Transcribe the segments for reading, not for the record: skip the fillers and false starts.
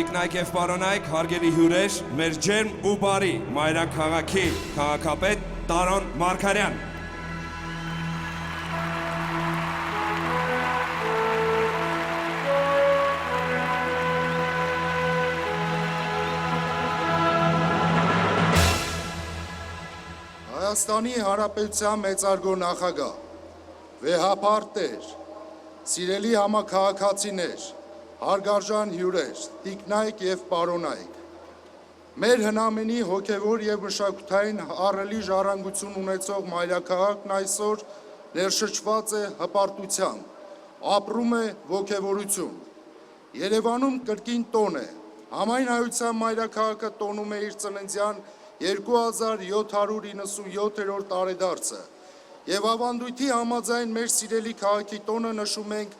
տիկնայք եւ պարոնայք, հարգելի հյուրեր, մեր ջերմ ու բարի մայրաքաղաքի քաղաքապետ Տարոն Մարգարյան։ Հայաստանի Հանրապետության մեծարգո նախագահ, վեհապար տեր, սիրելի համաքաղաքացիներ, հարգարժան հյուրեր, տիկնայք եւ պարոնայք, մեր հնամենի հոգեվոր եւ մշակութային ահռելի ժառանգություն ունեցող մայրաքաղաքն այսօր ներշչված է հպարտությամբ, ապրում է ոգևորություն։ Երևանում կրկին տոն է, համայնայնության մայրաքաղաքը տոնում է իր ծննդյան 2797-րդ տարեդարձը եւ ավանդույթի համաձայն մեր սիրելի քաղաքի տոնը նշում ենք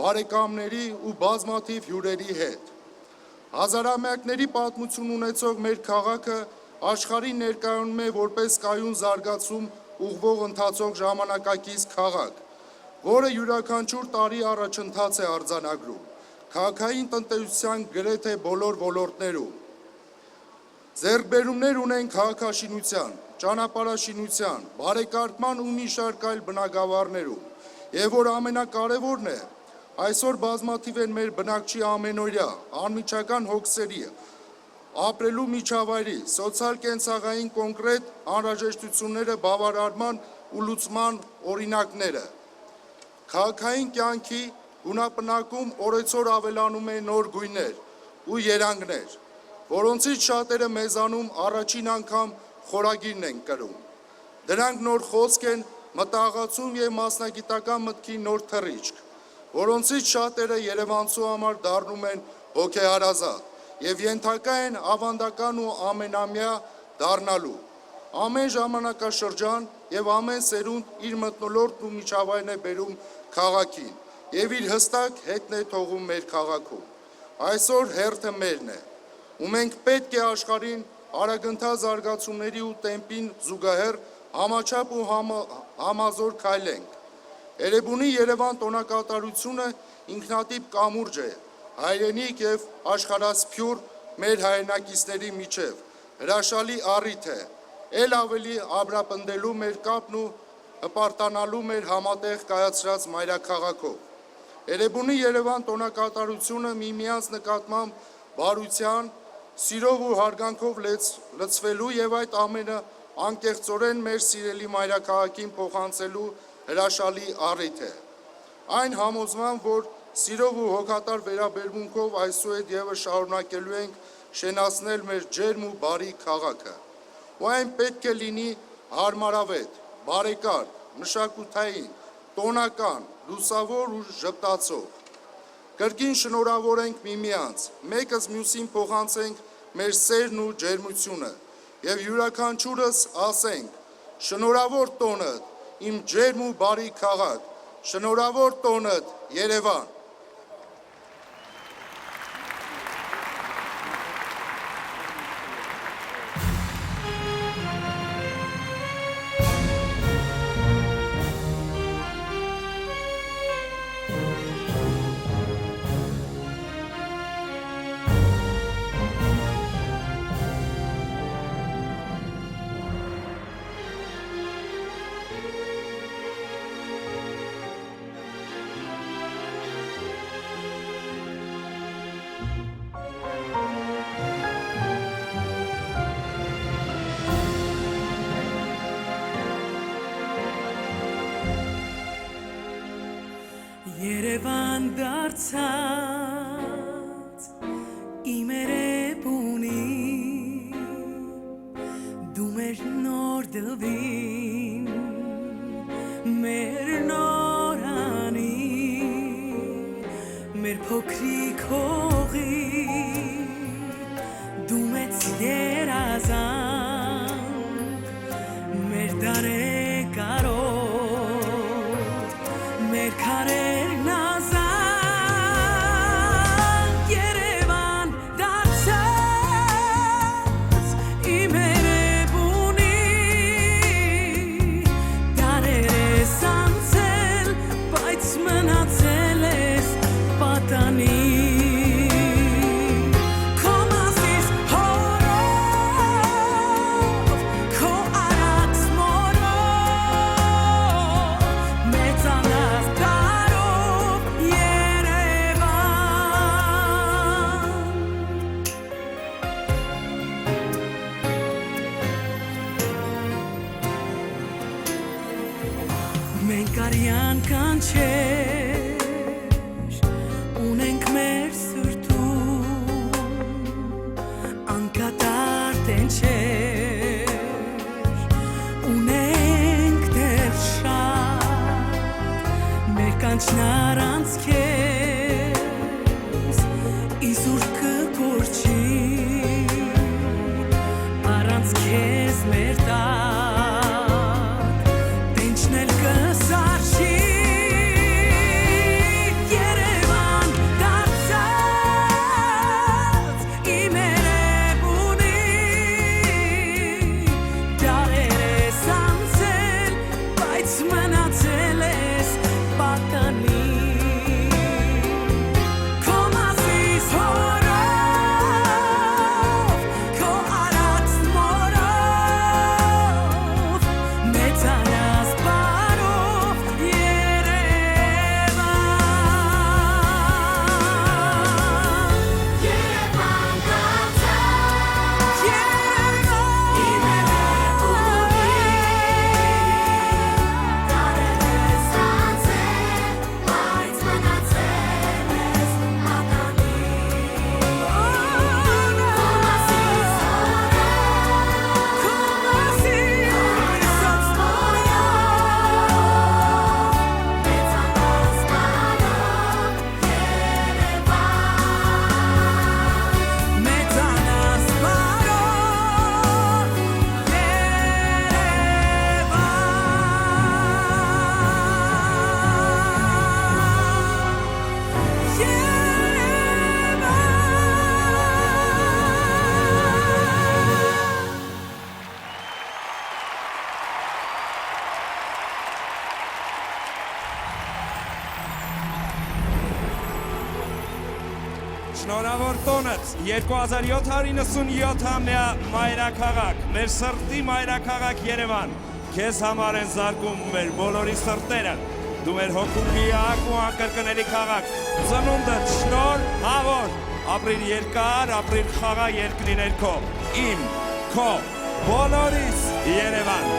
բարեկամների ու բազմաթիվ հյուրերի հետ։ Հազարամյակների պատմություն ունեցող մեր քաղաքը աշխարհին ներկայանում է որպես կայուն զարգացում ուղղվող ընթացող ժամանակակից քաղաք, որը յուրաքանչյուր տարի առաջընթաց է արձանագրում քաղաքային տնտեսության գրեթե բոլոր ոլորտներում։ Ձեռքբերումներ ունեն քաղաքաշինության, ճանապարհաշինության, բարեկարգման ու մի շարք այլ բնագավառներում, եւ որ ամենակարևորն է, այսօր բազմաթիվ են մեր բնակչի ամենօրյա, անմիջական հոգսերի, ապրելու միջավայրի, սոցիալ-կենցաղային կոնկրետ անհրաժեշտությունները բավարարման ու լուծման օրինակները։ Քաղաքային կյանքի գունապնակում օրեցօր ավելանում են նոր գույներ ու երանգներ, որոնցից շատերը մեզանում առաջին անգամ խորագիրն են կրում։ Դրանք նոր խոսք են, մտահղացում եւ մասնագիտական մտքի նոր թռիչք, որոնցից շատերը երևանցու համար դառնում են հոգեհարազատ եւ ենթակա են ավանդական ու ամենամյա դառնալու։ Ամեն ժամանակաշրջան եւ ամեն սերունդ իր մթնոլորտն ու միջավայրն է բերում քաղաքին եւ իր հստակ հետն է թողում մեր քաղաքում։ Այսօր հերթը մերն է, ու մենք պետք է աշխարհին արագընթաց զարգացումների ու տեմպին զուգահեռ համաչափ ու համազոր քայլենք։ Էրեբունի Երևան տոնակատարությունը ինքնատիպ կամուրջ է, հայրենիք եւ աշխարհասփյուռ մեր հայրենակիցների միջև, հրաշալի առիթ է, ել ավելի ամրապնդելու մեր կապն ու հպարտանալու մեր համատեղ կայացրած մայրաքաղաքով։ Էրեբունի Երևան տոնակատարությունը միմյանց նկատմամբ բարության, սիրով ու հարգանքով լցվելու եւ այդ ամենը անկեղծորեն մեր սիրելի մայրաքաղաքին փոխանցելու հրաշալի առիթ է։ Այն համոզման, որ սիրով ու հոգատար վերաբերմունքով այսուհետ եւս շարունակելու ենք շենացնել մեր ջերմ ու բարի քաղաքը։ Ու այն պետք է լինի հարմարավետ, բարեկարգ, մշակութային, տոնական, լուսավոր ու ժպտացող։ Կրկին շնորհավորենք միմյանց, մեկս մյուսին փոխանցենք մեր սերն ու ջերմությունը եւ յուրաքանչյուրս ասենք. շնորհավոր տոնդ, իմ ջերմ ու բարի քաղաք, շնորհավոր տոնդ, Երևան։ Երևան դարձած իմ Էրեբունի, դու մեր նոր դվին, մեր նորանի, մեր փոքրիկ հողի, դու մեծ երազանք, մեր դարեկարով, մեր քարեր Մնացել ես պատանի Երկարյան կանչեր ունենք մեր սրտում անկատար տենչեր ունենք դեռ շատ մեր կանչն առանց քեզ իզուր կկորչի առանց քեզ մեր տակ տենչնել կսարժի Երևան դարձած իմ երևունի դարեր ես անցել բայց մնացել ես պատանի Քո մասիս հորով քո արած մորով մեծանաս բարով Երևան Երևան դարձած Երևան իմ երևունի դարեր ես անցել բայց մնացել ես պատանի Շնորհավոր տոնդ 2797-ամյա մայրաքաղաք, մեր սրտի մայրաքաղաք Երևան, քեզ համար են զարկում մեր բոլորի սրտերը, դու մեր հոգու միակ ու անկրկնելի քաղաք, ծնունդդ շնորհավոր, ապրիր երկար, ապրիր խաղա երկրի ներքո, իմ, քո, բոլորիս Երևան։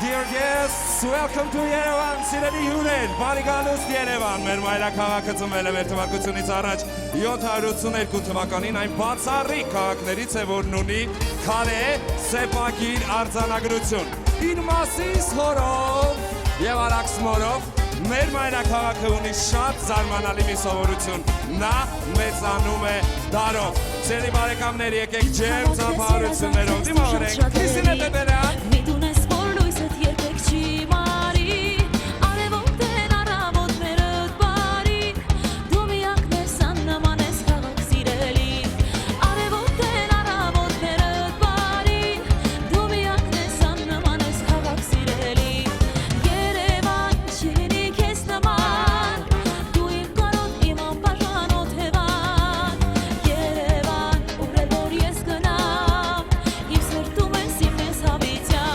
Dear guests, welcome to Yerevan, սիրելի հյուրեր, բարի գալուստ Երևան, մեր մայրաքաղաքը ծնվել է մեր թվարկությունից առաջ 782 թվականին, այն բացառիկ քաղաքներից է, որն ունի քարե, սեպագիր արձանագրություն։ Իր մասիս հորով եւ արաքս մորով մեր մայրաքաղաքը ունի շատ զարմանալի մի սովորություն, նա մեծանում է դարով։ Սիրելի բարեկամներ, եկեք ջերմ ծափահարություններով դիմավորենք Քրիստինե Տետերյան Երևան, ուր որ ես գնամ, իմ սրտում ես իմ ես հավիտյան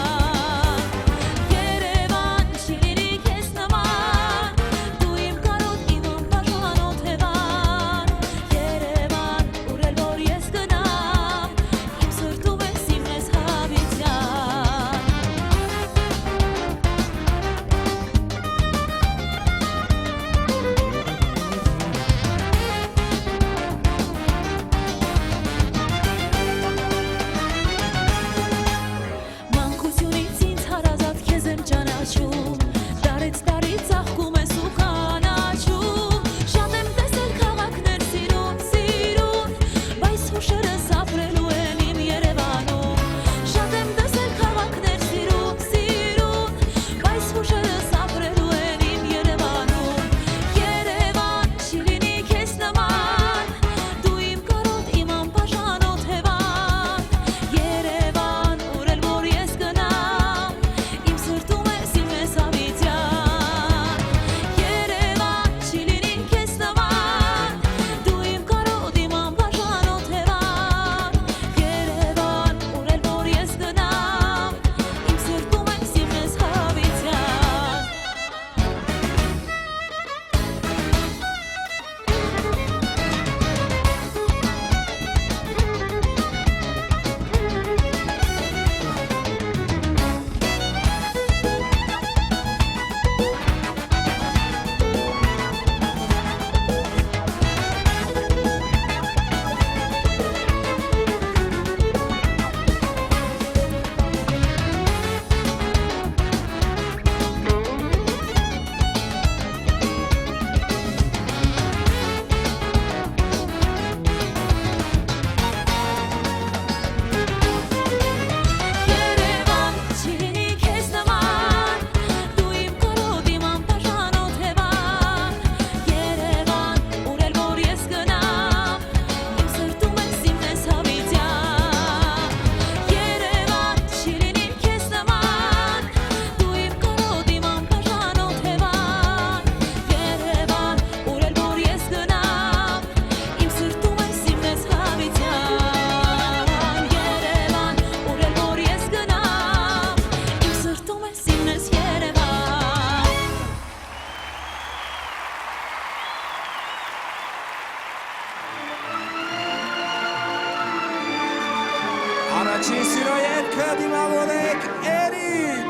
Առաջին սիրո երգը դիմավորեք Էրիկ։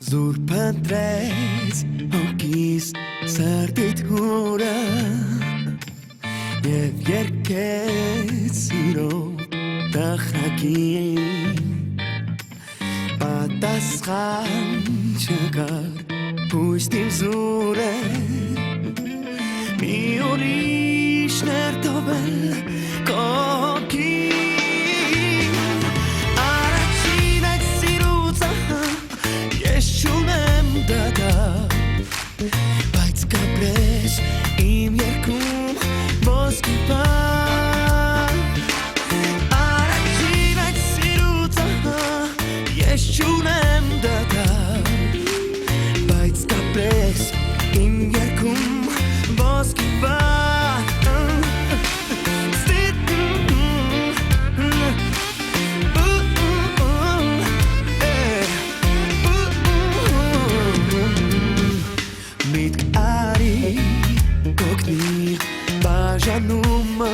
Զուր փնտրեց հոգիս սրտիդ հուրը Եվ երկեց սիրո տախակին Պատասխան չկար հույստիվ զուրը Մի ուրիշ ներդովել կողքին Առաջին այդ սիրուց ես չունեմ դատա Բայց կապրես իմ երկում ոսկի պար Առաջին այդ սիրուց ես չունեմ դատա Բայց կապրես իմ երկում ոսկի պար Միտք արի կոգնի բաժանումը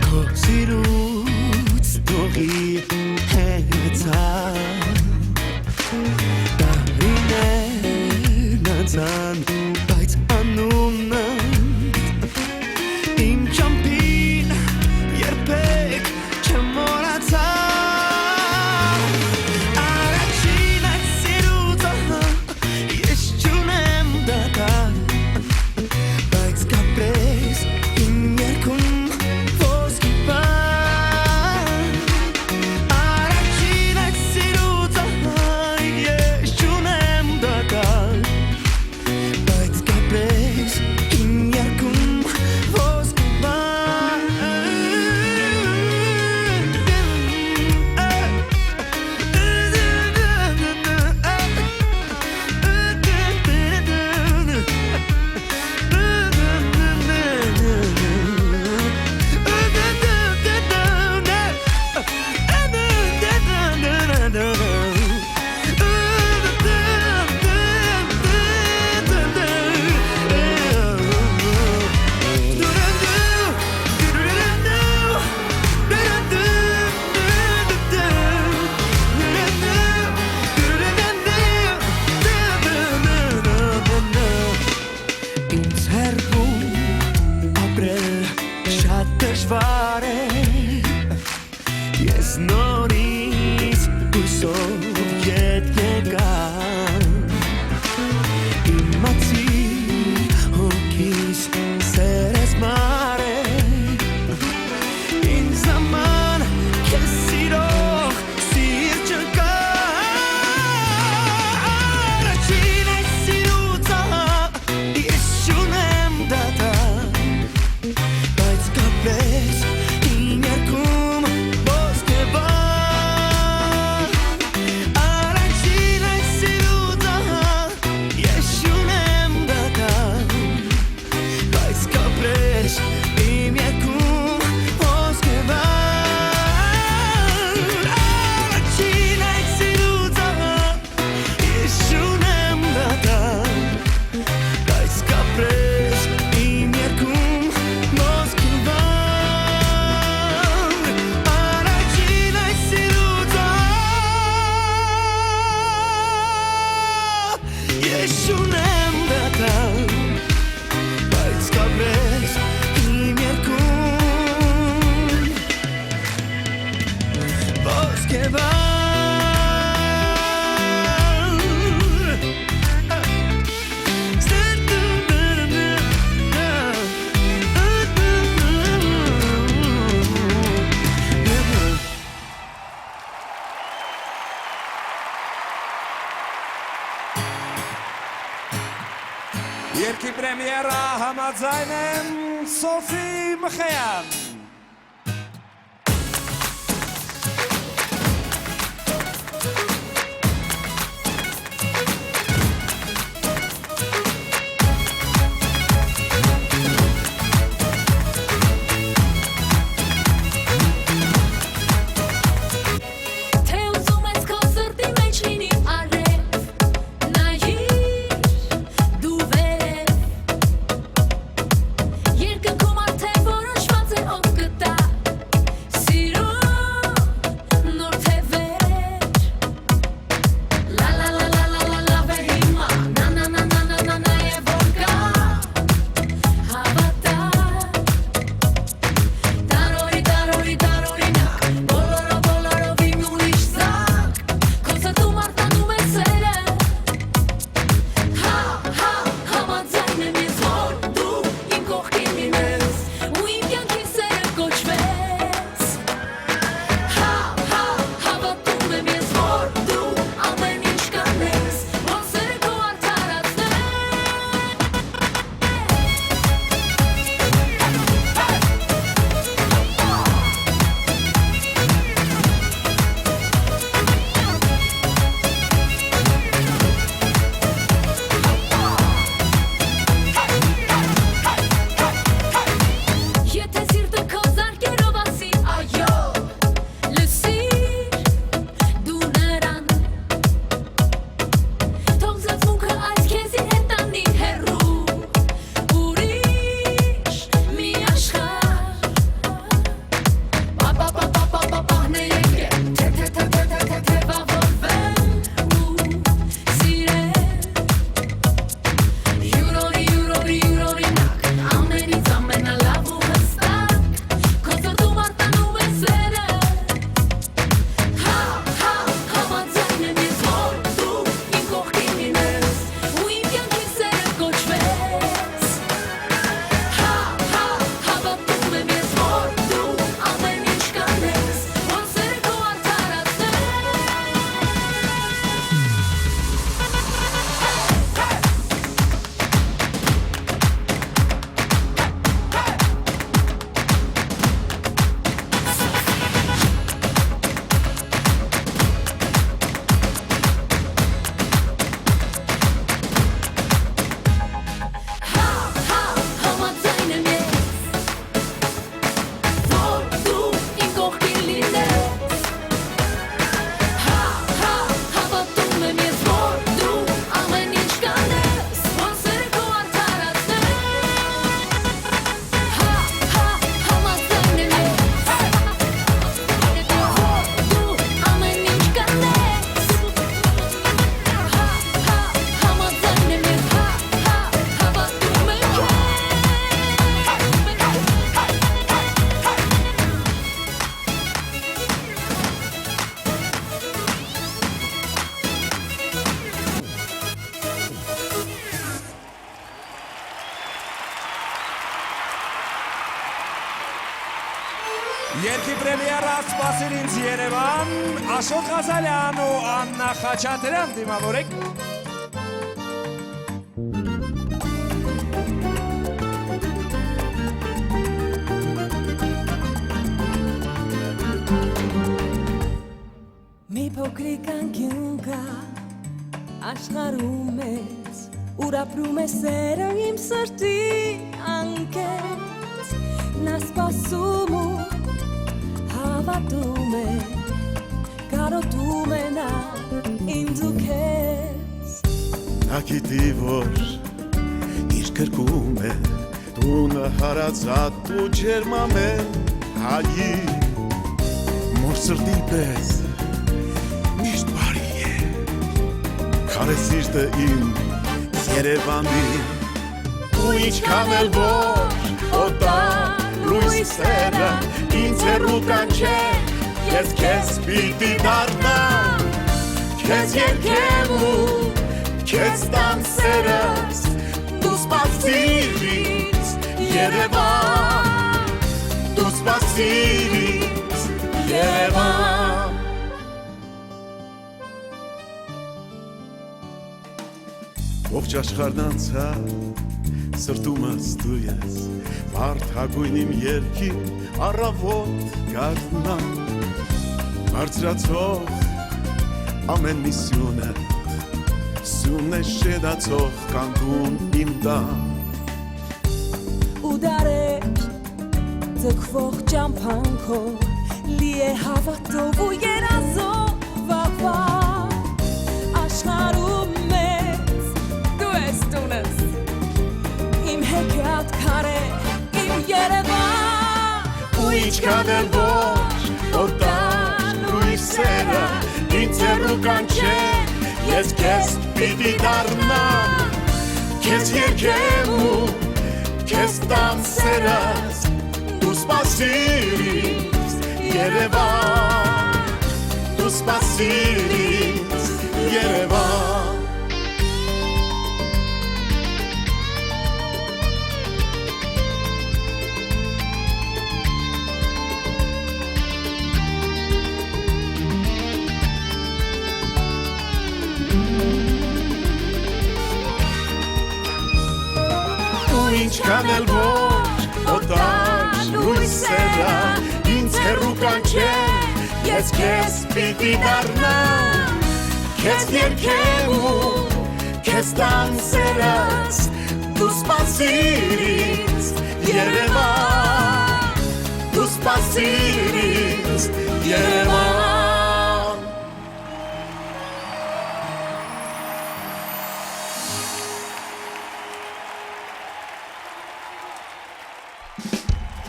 Քո սիրուց թողի հենցա Տարիներն անցան բայց անունը Իմ ճամփին երբեք չմոռացա Առաջին այդ սիրուց ես չունեմ դատա Բայց կապրես իմ երկում ոսկի պար Առաջին այդ սիրուց ես չունեմ դատա Բայց կապրես իմ երկում ոսկի պար Ինձ հեռվում ապրել շատ դժվար է Ես նորից հույսով ետ եկա Իմացի հոգիս սերես մար է Ինձ աման քեզ սիրող սիրտ չկա Առաջին այդ սիրուց ես չունեմ դատա Բայց կապրես իմ երկում ոսկե պար Առաջին այդ սիրուց ես չունեմ դատա Բայց կապրես իմ երկում ոսկե պար Առաջին այդ սիրուց ես չունեմ դատա Բայց կապրես իմ երկում ոսկի պար Առաջին այդ սիրուց ես չունեմ դատա Բայց կապրես իմ երկում ոսկե պար Երկի պրեմիերա համաձայն եմ Սոֆի Մխեյան Երկի պրեմիերա սպասիր ինձ Երևան, Աշոտ Ղազարյան ու Աննա Խաչատրյան դիմավորեք։ Մի փոքրիկ անկյուն կա աշխարհում ես, ուր ապրում է սերը իմ սրտի անկեց, նա սպասում ու հավատում է, կարոտում է նա ինձ ու քեզ։ Նա գիտի, որ իր գրկում է տունը հարազատ ու ջերմամ է հայի մոր սրտի պես միշտ բարի է քարե սիրտը իմ Երևանի ու ինչքան էլ որ օտար լույս սերը ինձ հեռու կանչե ես քեզ պիտի դառնամ քեզ երկեմ ու քեզ տամ սերս դու սպասիր ինձ Երևան դու սպասիր ինձ Երևան ողջ աշխարհն անցա սրտումս դու ես վարդագույն իմ երկին առավոտ գարնամ բարձրացող ամեն մի սյունը սյունն է շեդացող կանգուն իմ տան ու դարեր ձգվող ճամփանքով լի է հավատով ու երազով վաղվա աշխարհում մեծ դու ես տունս իմ հեքիաթ քարե իմ Երևան ու ինչքան էլ որ օտար լույսերը ինձ հեռու կանչե ես քեզ պիտի դառնամ քեզ երկեմ ու քեզ տամ սերս դու սպասիր ինձ Երևան դու սպասիր ինձ Երևան ինչքան էլ որ օտար լույսերը ինձ հեռու կանչե ես քեզ պիտի դառնամ քեզ երկեմ ու քեզ տամ սերս դու սպասիր ինձ Երևան դու սպասիր ինձ Երևան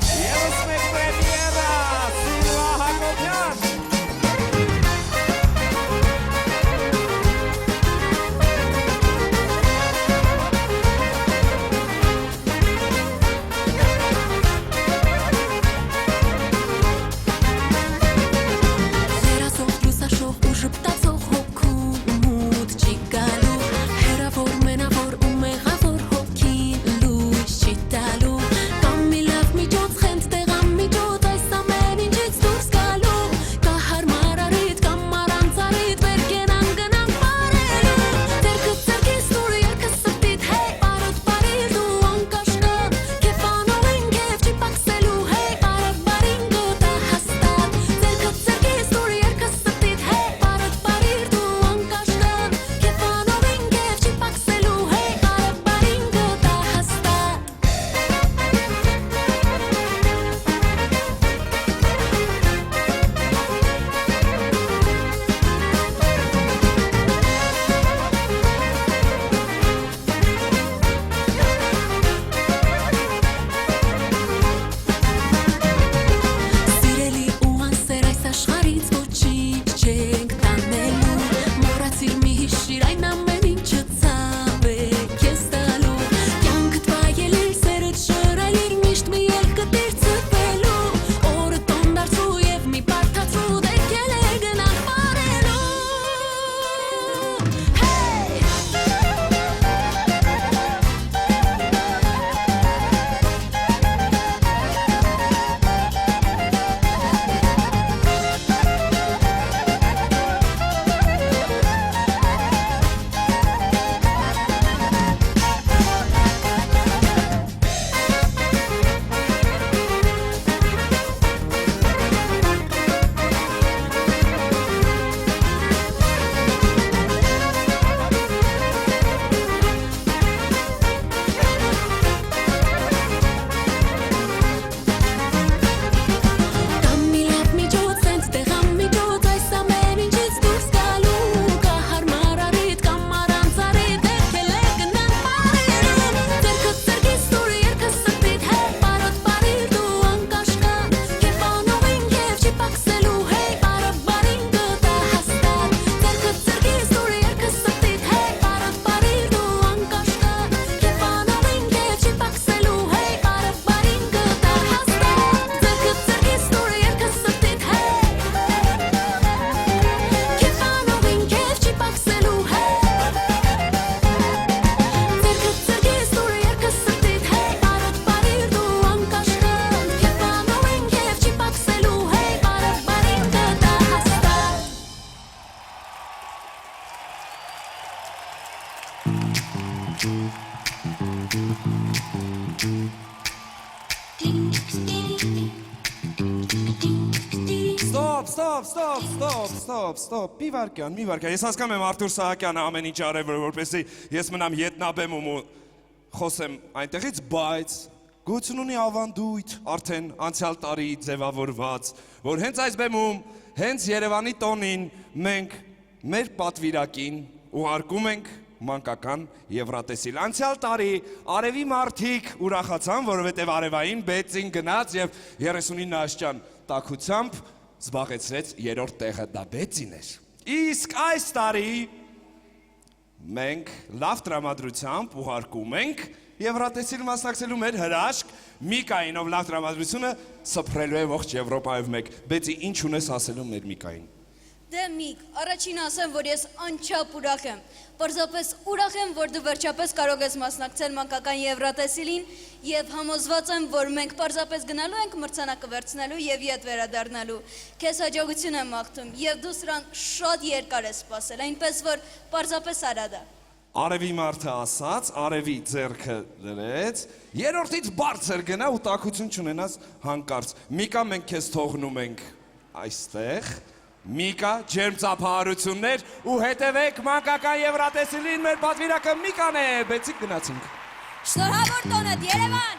Եվս մեկ պրեմիերա, Սիլվա Հակոբյան։ Ստոպ, մի վարկյան, ես հասկանում եմ Արթուր Սահակյանը ամեն ինչ արել, որպեսզի ես մնամ ետնաբեմում ու խոսեմ այնտեղից, բայց գույություն ունի ավանդույթ արդեն անցյալ տարի ձևավորված, որ հենց այս բեմում, հենց Երևանի տոնին մենք մեր պատվիրակին ուղարկում ենք մանկական Եվրատեսիլ։ Անցյալ տարի արևի մարդիկ ուրախացան, որովհետև արևային բեցին գնաց և 39 աշճան տաքությամբ զբաղեցրեց երրորդ տեղը, դա բեցին էր։ Իսկ այս տարի մենք լավ տրամադրությամբ ուղարկում ենք Եվրատեսիլ մասնակցելու մեր հրաշք Միկային, ով լավ տրամադրությունը սփռելու է ողջ Եվրոպայով մեկ։ Բեցի, ինչ ունես ասելու մեր Միկային։ Դե Միք, առաջին ասեմ, որ ես անչափ ուրախ եմ։ Պարզապես ուրախ եմ, որ դու վերջապես կարող ես մասնակցել մանկական Եվրատեսիլին եւ համոզված եմ, որ մենք պարզապես գնալու ենք մրցանակը վերցնելու եւ ետ վերադառնալու։ Քեզ հաջողություն եմ մաղթում եւ դու սրան շատ երկար ես սպասել, այնպես որ պարզապես արա դա։ Արևի մարդը ասաց, արևի ձեռքը դրեց, երրորդից բարձր գնա ու տաքություն չունենաս հանկարծ։ Միկա, մենք քեզ թողնում ենք այստեղ։ Միկա, ջերմ ծափահարություններ ու հետևեք մանկական Եվրատեսիլին, մեր պատվիրակը Միկան է, բեցիկ գնացինք։ Շնորհավոր տոնդ, Երևան։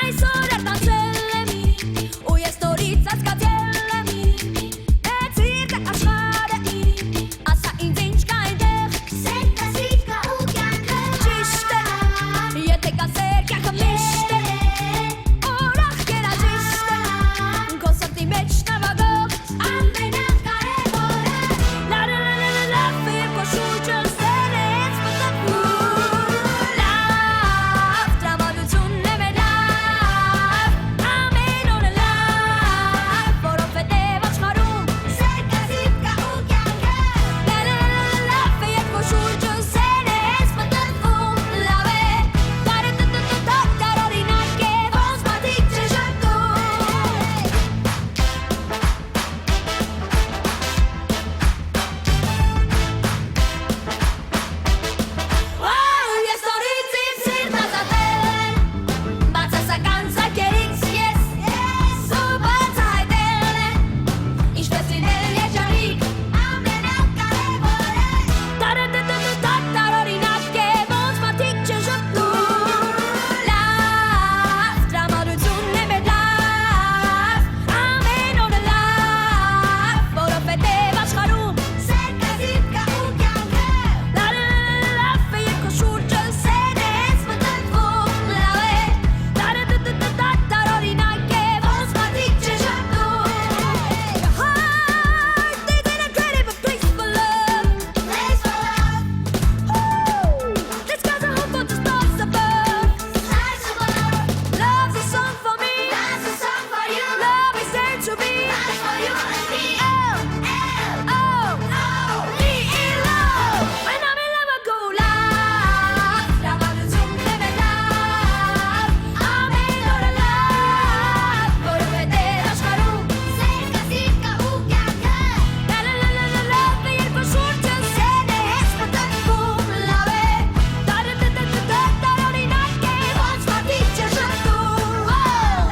Այսօր արտացել եմ ու ես նորից ծածկացել եմ Էցիրկը աշխարհը ասա ինձ ինչ կա այնտեղ Սերկա սիրկա ու կյանքը Ճիշտ է, եթե կա սեր կյանքը միշտ է Ուրախ կերաժիշտ է Քո սրտի մեջ նավագող ամենակարևորը Լա լա լա լա լա ֆիր քո շուրջը սերեց մտածում Լավ տրամադրությունն է մեր լավ Ամեն օրը լավ Որովհետև աշխարհում Սերկա սիրկա ու կյանքը Լա լա լա լա լա ֆիր քո շուրջը սերեց մտածում Լավ է տարօրինակ է ոնց մարդիկ չժշտում Ես նորից իմ սիրտն ազատել եմ Բացասական ծակերից ես ու բացահայտել եմ Ինչպես լինել երջանիկ ամենակարևորը Տարօրինակ է ոնց մարդիկ չժշտում Լավ տրամադրությունն է մեր լավ Ամեն օրը լավ Որովհետև աշխարհում Սերկա սիրկա ու կյանքը Լա լա լա լա լա ֆիր քո շուրջը սերեց մտածում Լավ է տարօրինակ է ոնց մարդիկ չժշտում Your heart is in a incredible place for love Place for love This guy's a hope for the stars above Stars above Love's a song for me Love's a song for you Love is said to be That's for you and me Be in love When I'm in love I go loud տրամադրությունն է մեր լավ Ամեն օրը լավ Որովհետև աշխարհում Սերկա սիրկա ու կյանքը Լա լա լա լա լա ֆիր քո շուրջը սերեց մտածում Լավ է տարօրինակ է ոնց մարդիկ չժշտում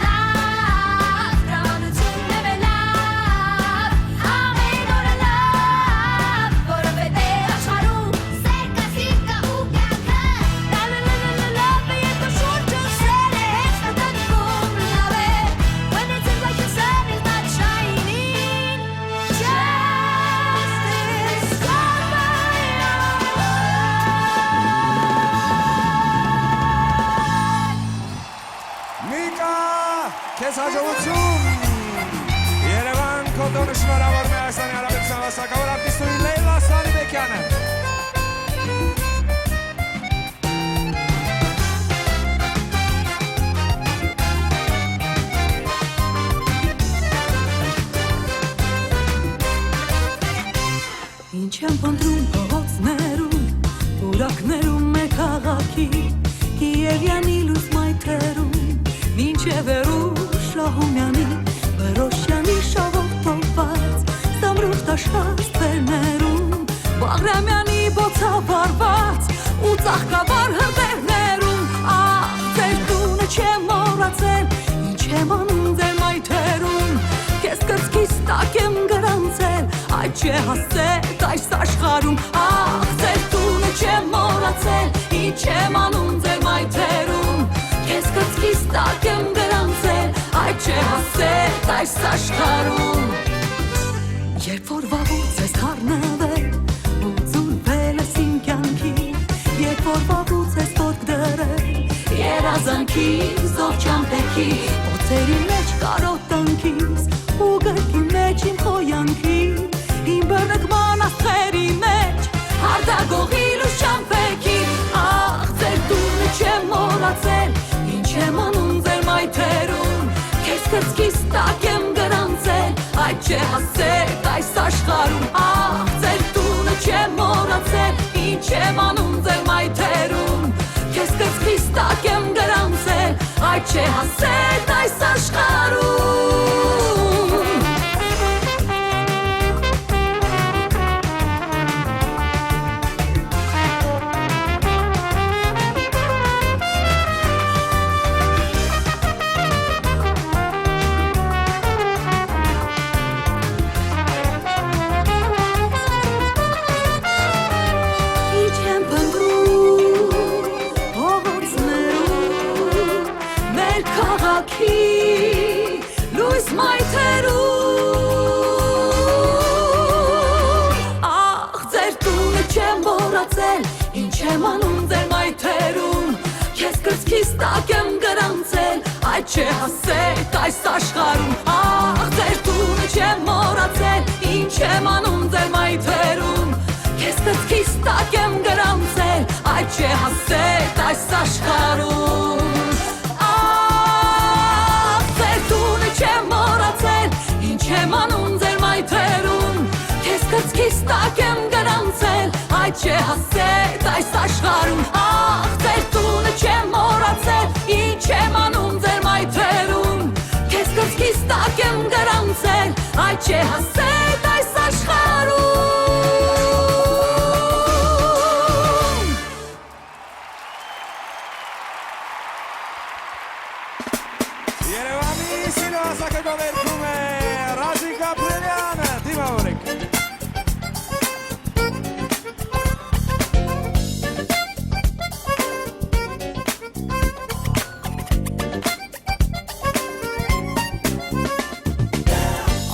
Լավ տրամադրությունն է մեր լավ Ամեն օրը լավ Որովհետև աշխարհում Սերկա սիրկա ու կյանքը Լա լա լա լա լա լա ֆիր քո շուրջը սերեց մտածում Լավ է When it seems like the sun is not shining Justice Միկա, քեզ հաջողություն։ Երևան քո տոնը շնորհավոր Հայաստանի Հանրապետության վաստակավոր արտիստուհի Լեյլա Սարիբեկյանը։ Ինչ եմ փնտրում փողոցներում, ուրակներում է քաղաքի, Կիևյանի լույս մայթերում, մինչ Մինչևերու Շահումյանի Վերոշյանի շողոքով Ստամրուխ տաշած թերներում Բաղրամյանի բոցավարված ու ծաղկավար հրդերներում Ահ, ձեր տունը չեմ մոռացել Ինչ եմ անում ձեր մայթերում Քեզ կրծքիս տակ եմ գրանցել Այդ չէ հասցել այս աշխարհում Ահ, ձեր տունը չեմ մոռացել Ինչ եմ անում ձեր մայթերում Քեզ կրծքիս տակ եմ գրանցել Այդ չէ հասցել այս աշխարհում Երբ որ վաղուց ես խառնվել ու ձուլվել ես իմ կյանքի Երբ որ վաղուց ես ոտք դրել երազանքի զով ճամպեքի Օծերի մեջ կարոտանքիս ու գրքի մեջ իմ խոյանքի Իմ բռնկման աստղերի մեջ հարտագողի լույս ճամպեքի Ահ, ձեր տունը չեմ մոռացել Ինչ եմ անում ձեր մայթերում Քեզ կրծքիս տակ եմ գրանցել Այդ չէ հասցել այս աշխարհում Ահ, ձեր տունը չեմ մոռացել Ինչ եմ անում ձեր մայթերում Քեզ կրծքիս տակ եմ գրանցել Այդ չէ հասցել այս աշխարհում Լույս մայթերում Ահ, ձեր տունը չեմ մոռացել Ինչ եմ անում ձեր մայթերում Քեզ կրծքիս տակ եմ գրանցել Այդ չէ հասցել այս աշխարհում Ահ, ձեր տունը չեմ մոռացել Ինչ եմ անում ձեր մայթերում Քեզ կրծքիս տակ եմ գրանցել Այդ չէ հասցել այս աշխարհում Չեմ անում ձեր մայթերում Քեզ կրծքիս տակ եմ գրանցել Այդ չէ հասցել այս աշխարհում Ահ, ձեր տունը չեմ մոռացել Ինչ եմ անում ձեր մայթերում Քեզ կրծքիս տակ եմ գրանցել Այդ չէ հասցել այս աշխարհում Երևանի սինոհասակը գովերքում է Ռազիկ Գաբրելյանը, դիմավորեք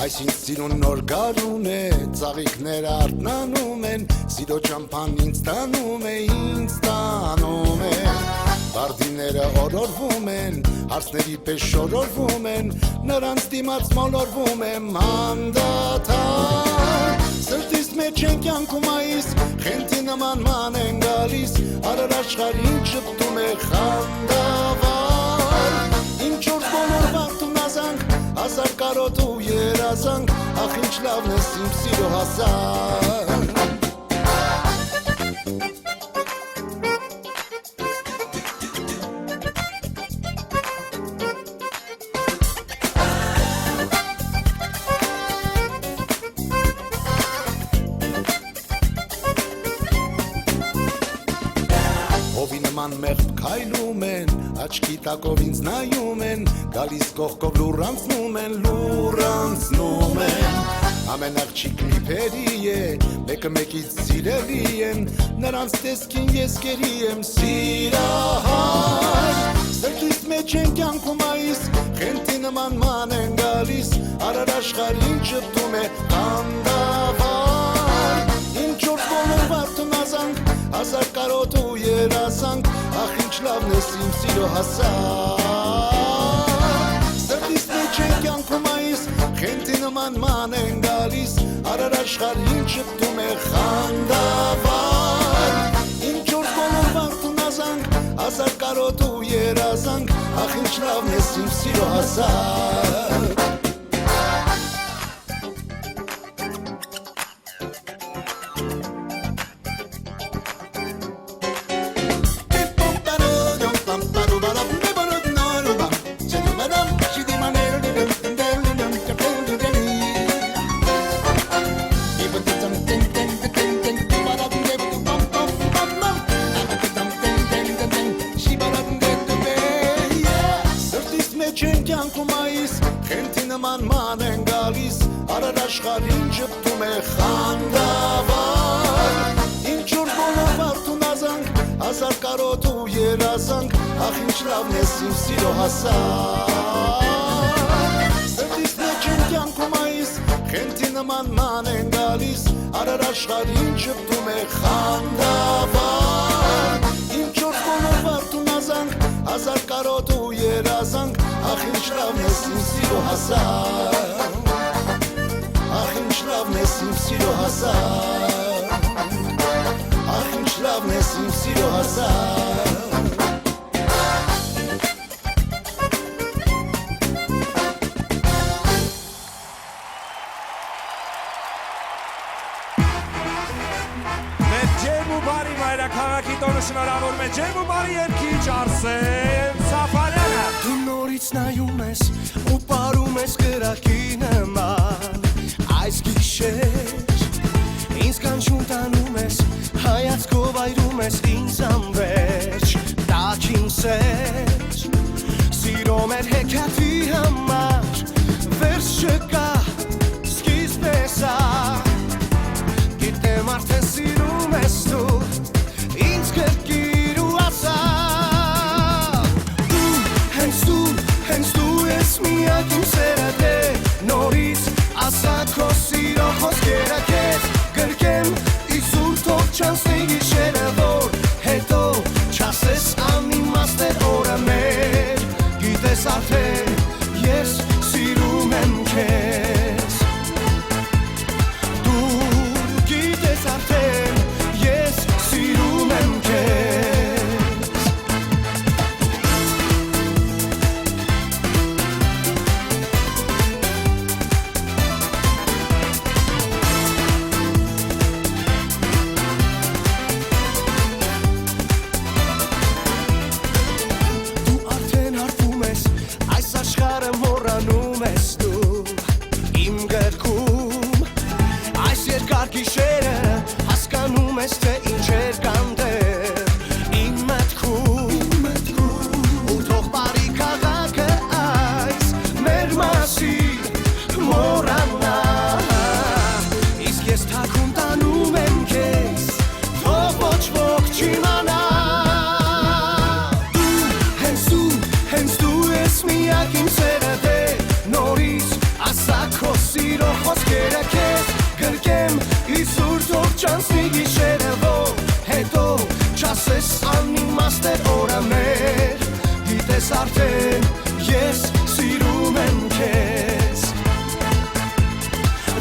Այս ինձ սիրուն նոր գարուն է, ծաղիկներ արտնանում են, սիրո ճամփան ինձ տանում է, ինձ տանում է Բարդիները օրորվում են, հարցների պես շորորվում են, նրանց դիմաց մոլորվում եմ հանդատար Սրտիս մեջ են կյանքում այս, խենթի նման ման են գալիս, արար աշխարհին շպտում է խանդավար Իմ չորս բոլոր վաղթում ազանք, հազար կարոտ ու երազանք, ախ ինչ լավն ես իմ սիրո հասանք Մեղբ քայլում են, աչքի տակով ինձ նայում են, գալիս կողքով լուրանցնում են, ամեն աղջիկ մի փերի է, մեկը մեկից սիրելի են, նրանց տեսքին ես կերի եմ սիրահար, սրտիս մեջ են կյանքում այս, խենթի նման ման են գալիս, արար աշխարհին շպտում է խանդավար, իմ չորս բոլոր վարդում ազանք, հազար կարոտ ու երազանք, ախ ինչ լավն ես իմ սիրո հասանք Սրտիս մեջ են կյանքում այս, խենթի նման ման են գալիս, արար աշխարհին շպտում է խանդավար Իմ չորս բոլոր վարդում ազանք, հազար կարոտ ու երազանք, ախ ինչ լավն ես իմ սիրո հասանք մեջ են կյանքում այս խենթի նման ման են գալիս արար աշխարհին ճպտում է խանդավառ ինչ որ բոլոր վարդուն ազանք հազար կարոտ ու երազանք ախ ինչ լավն է իմ սիրո հասար սրտիս մեջ են կյանքում այս խենթի նման ման են գալիս արար աշխարհին ճպտում է խանդավառ ինչ որ բոլոր վարդուն ազանք հազար կարոտ ու երազանք ախ ինչ լավն է իմ սիրո հասար ախ ինչ լավն է իմ սիրո հասար ախ ինչ լավն է իմ սիրո հասար Ջերմուբարի մայրաքաղաքի տոնը շնորհավորում է Ջերմուբարի երգիչ Արսեն Սաֆարյանը Դու նորից նայում ես ու պարում ես կրակի նման Այս գիշեր ինձ կանչում տանում ես հայացքով այրում ես ինձ անվերջ Տաքին սեր սիրո մեր հեքիաթի համար վերջ չկա սկիզբ է սա Գիտեմ արդեն սիրում ես դու ինձ կրկիր ու ասա Հենց դու ես միակ իմ սերադե նորից ասա քո սիրո խոսքերը քեզ գրկեմ իսուր թող չանցնի գիշերը որ հետո չասես անիմաստ է օրը մեր գիտես արդեն ես սիրում եմ քեզ Դու գիտես արդեն ես սիրում եմ քեզ Դու արդեն հարբում ես այս աշխարհը մոռանում ես դու իմ գրքում այս երկար գիշերը հասկանում ես թե ինչեր կան դեռ իմ մտքում ու թող բարի քաղաքը այս մեր մասին մոռանա իսկ ես թաքուն տանում եմ քեզ թող ոչ ոք չիմանա Հենց դու ես միակ իմ սերադե նորից ասա քո սիրո խոսքերը քեզ գրկեմ իսուր թող չանցնի գիշերը որ հետո չասես անիմաստ է օրը մեր գիտես արդեն ես սիրում եմ քեզ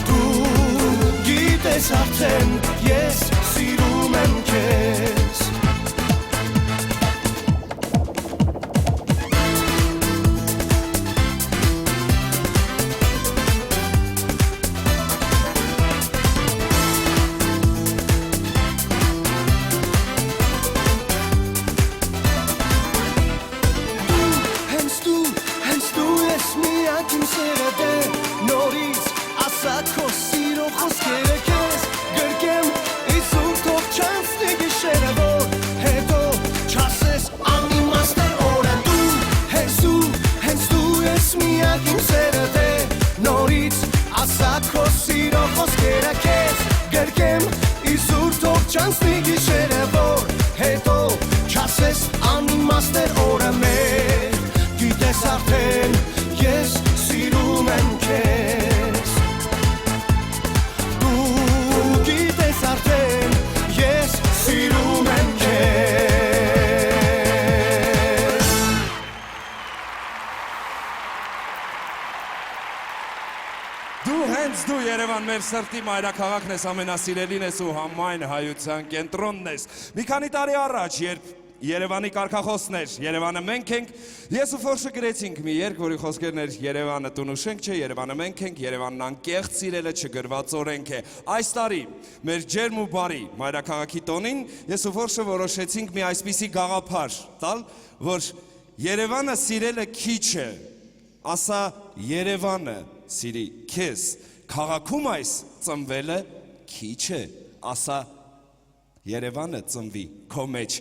Դու գիտես արդեն ես սիրում եմ քեզ Հենց դու ես միակ իմ սերադե նորից ասա քո սիրո խոսքերը քեզ գրկեմ իսուր թող չանցնի գիշերը որ հետո չասես անիմաստ է օրը դու հենց դու ես միակ իմ սերադե նորից ասա քո սիրո խոսքերը քեզ գրկեմ իսուր թող չանցնի գիշերը որ հետո չասես անիմաստ է օրը մեր գիտես արդեն ես սիրում եմ քեզ Դու գիտես արդեն ես սիրում եմ քեզ Դու հենց դու Երևան մեր սրտի մայրաքաղաքն ես ամենասիրելին ես ու համայն հայության կենտրոնն ես Մի քանի տարի առաջ երբ Երևանի կարգախոսներ, Երևանը մենք ենք, ես ու Ֆորշը գրեցինք մի երգ, որի խոսքերն էր Երևանը տուն ու շենք չէ, Երևանը մենք ենք, Երևանն անկեղծ սիրելը չգրված օրենք է։ Այս տարի մեր ջերմ ու բարի մայրաքաղաքի տոնին ես ու Ֆորշը որոշեցինք մի այսպիսի գաղափար տալ, որ Երևանը սիրելը քիչ է, ասա Երևանը սիրի քեզ, քաղաքում այս ծնվելը քիչ է, ասա Երևանը ծնվի քո մեջ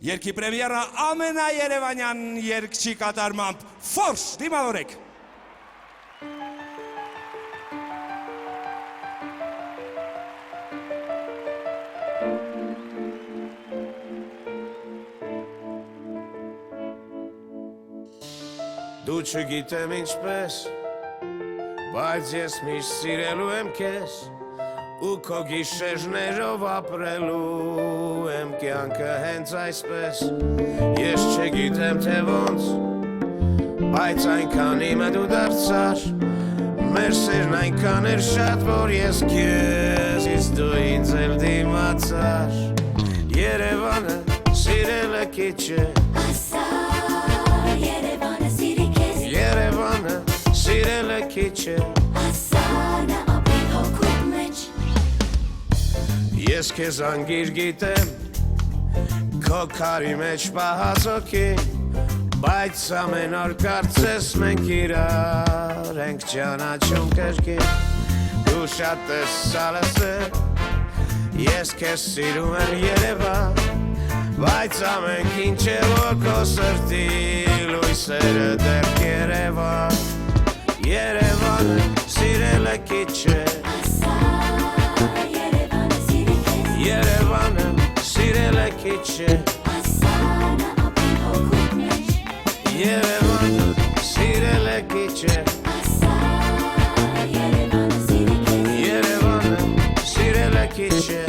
Երգի պրեմիերա ամենաերևանյան երգչի կատարմամբ Ֆորշ դիմավորեք։ Դու չգիտեմ ինչպես, բայց ես միշտ սիրելու եմ քեզ ու քո գիշերներով ապրելու եմ կյանքը հենց այսպես ես չգիտեմ թե ոնց բայց այնքան իմը դու դարձար մեր սերն այնքան էր շատ որ ես քեզ իսկ դու ինձ էլ դիմացար Երևանը սիրելը քիչ է Երևանը սիրելը քիչ է Ասանա ապի հոգու մեջ Ես քեզ անգիր գիտեմ Քո քարի մեջ պահած հոգին Բայց ամեն օր կարծես մենք իրար ենք ճանաչում կրկին Դու շատ ես սալսել Ես քեզ սիրում եմ Երևան Բայց ամենք ինչ է որ քո սրտի լույսերը դեռ Երևան Երևանը սիրելը քիչ է Երևանը սիրելը քիչ է Երևանը սիրելը քիչ է Երևանը սիրելը քիչ է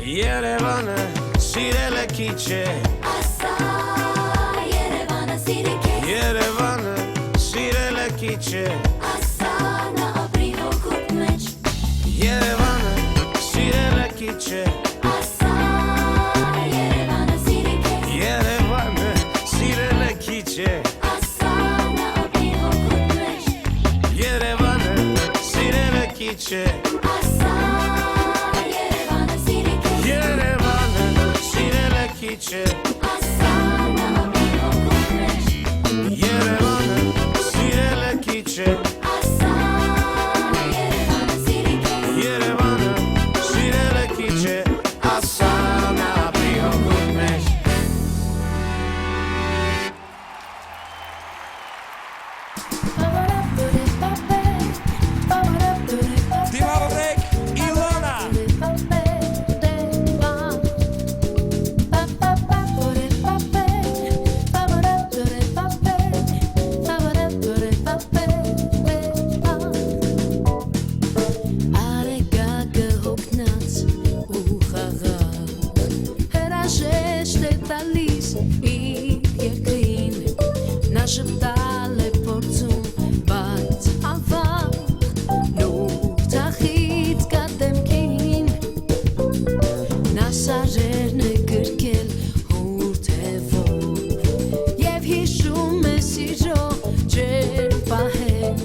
Երևանը սիրելը քիչ է Ասա Երևանը սիրի քեզ Երևանը սիրելը քիչ է Ասանա ապրի հոգուտ մեջ Երևանը սիրելը քիչ է Ասա Երևանը սիրի քեզ Երևանը սիրելը քիչ է Ասանա ապրի հոգուտ մեջ Երևանը սիրելը քիչ է Ասա Երևանը սիրի քեզ Երևանը սիրելը քիչ է Ասանա ապրի հոգուտ մեջ Երևանը սիրելը քիչ է Ասա Երևանը սիրի քեզ Երևանը սիրելը քիչ է Ասանա ապրի հոգուտ մեջ Դիմավորեք Իլոնա Արեգակը հոգնած ու խաղաղ հրաժեշտ է տալիս իր երկրին նա շպտալ է փորձում բայց ավաղ նոր թախից կատեմքին նա սարերն է գրկել հուրթևով և հիշում է սիրո ջեր պահել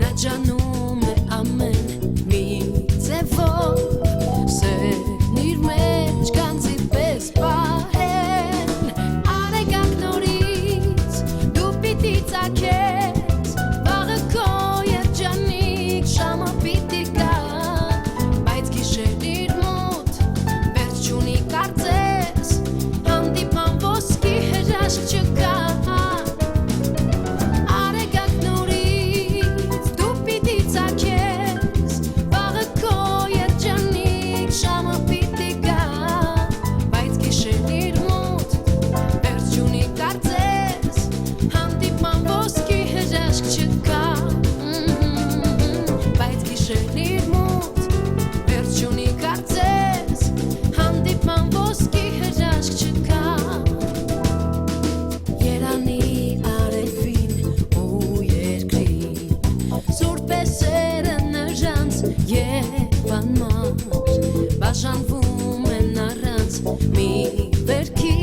նա ջանում է ամեն մի ձևով սերն իր մեջ կանցի պես պահել արեգակ նորից դու պիտի ծագես վաղը քո երջանիկ շամը պիտի գա բայց գիշերն իր մոտ վերջ չունի կարծես հանդիպան ոսկի հրաշք չկա Արեգակ նորից դու պիտի ծագես վաղը քո երջանիկ շամը պիտի գա բայց գիշերն իր մոտ վերջ չունի կարծես հանդիպան ոսկի հրաշք չկա բայց գիշերն իր մոտ վերջ չունի կարծես հանդիպան ոսկի հրաշք չկա Երանի արևին ու երկրին Սուրպես սերը նժանց և անմար Բաժանվում են առանց մի վերքի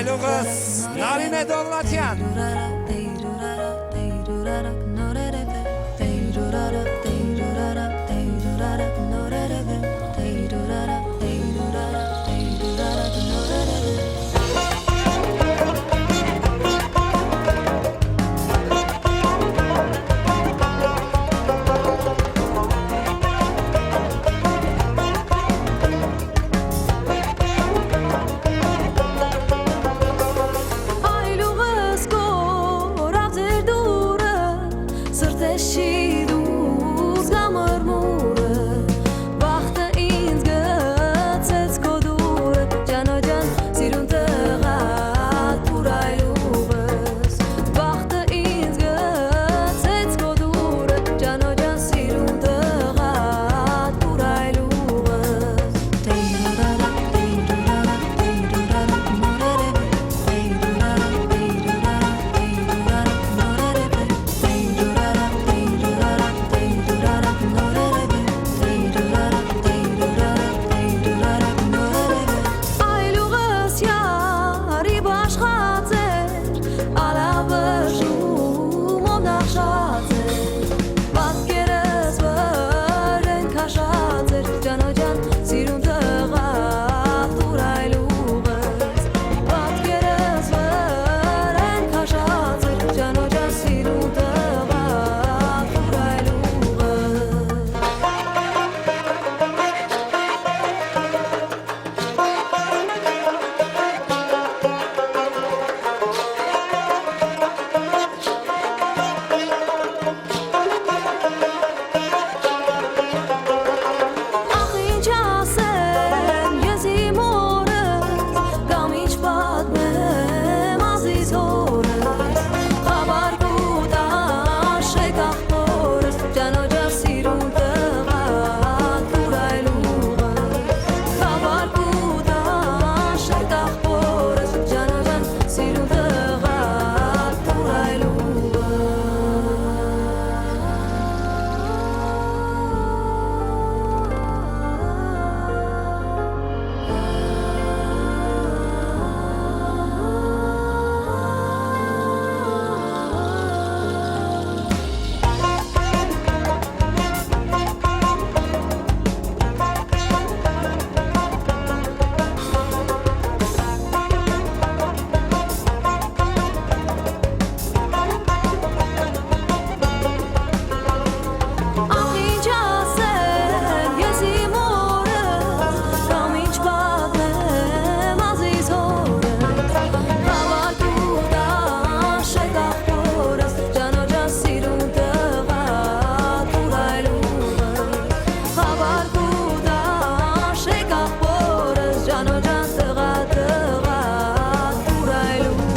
Այլուղս Նարինե Դոլնատյան Այլուղս կորավ ձեր դուրը, սրտեշի դուզ գամրմուրը, բախտը ինձ գծեց քո դուրը, ջանոջան սիրուն տղատ ուր այլուղս, բախտը ինձ գծեց քո դուրը, ջանոջան սիրուն տղատ ուր այլուղս, Այլուղս յարի բաշխացեր, ալավժում ով նախշացեր, պատկերս վրեն քաշացեր, ջանոջան սիրուն տղատ ուր այլուղս, պատկերս վրեն քաշացեր, ջանոջան սիրուն տղատ ուր այլուղս Ախ ինչ ասեմ ես իմ օրս, կամ ինչ պատմեմ ազիզ հորս, խաբար կուտաշեք ախորս, ջանոջար սիրուն տղատ ուր այլուղս, խաբար կուտաշեք ախորս, ջանոջար սիրուն տղատ ուր այլուղս Ախ ինչ ասեմ ես իմ օրս, կամ ինչ պատմեմ ազիզ հորս, խաբար կուտաշեք ախորս, ջանոջան սիրուն տղատ ուր այլուղս, խաբար կուտաշեք ախորս, ջանոջան տղատ ուր այլուղս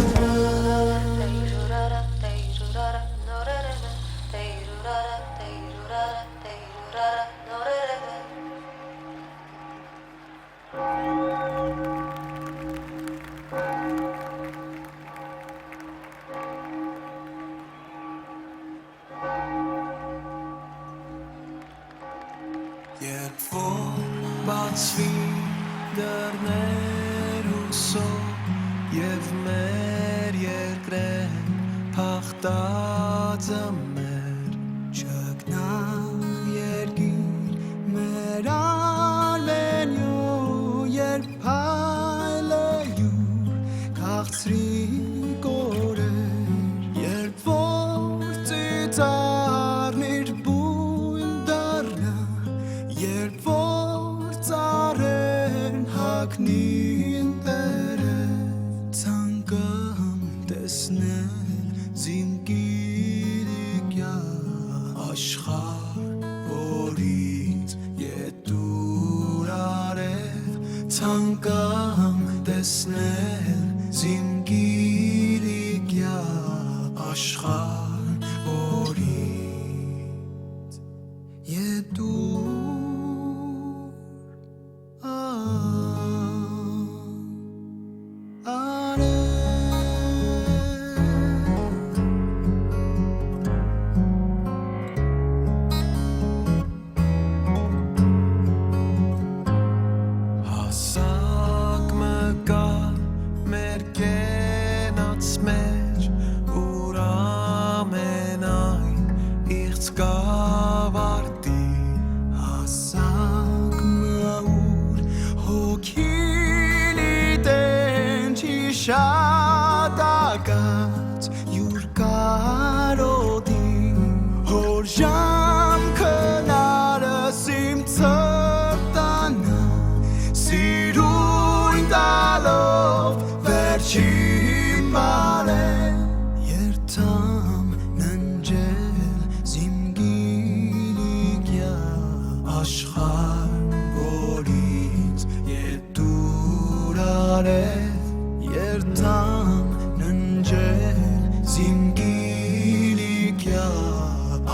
Երբ որ բացվի դռներ հուսով և մեր երկրեն հաղթածը մեր չգնա երկիր մեր արմենյու երբ հայլեյու քաղցրի կորեր երբ որ ծիծաղնիր բույն դառնա երբ որ ծառեն հագնին տերև ցանկամ տեսնել զիմկիրիկյա աշխարհ որից ետուր արև ցանկամ տեսնել զիմկիրիկյա աշխարհ որից ետուր Հասակ մկա մեր կեր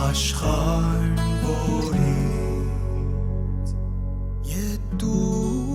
աշխարհ որից ետուր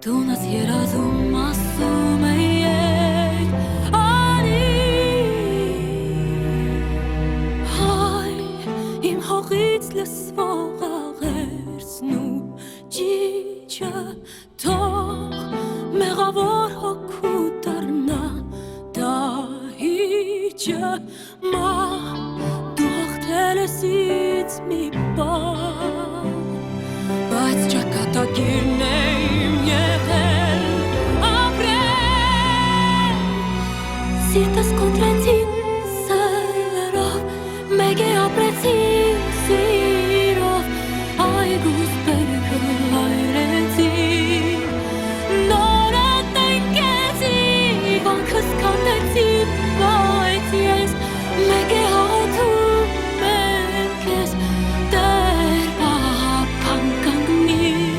Դունս երազում ասում էի արի հայ իմ հողից լսվող աղերսն ու ճիճը թող մեղավոր հոգու դառնա դահիճը մա դու հաղթել ես ինձ մի բան բայց ճակատագիրն է Սիրտս կոտրեցին սերով, մեկ է ապրեցին սիրով, այգուս բերքը հայրեցին, նորդ ընկեցի, վանքս կանեցին, բայց ես մեկ է հաղթում եմ քեզ, դեր պահապան կանգնի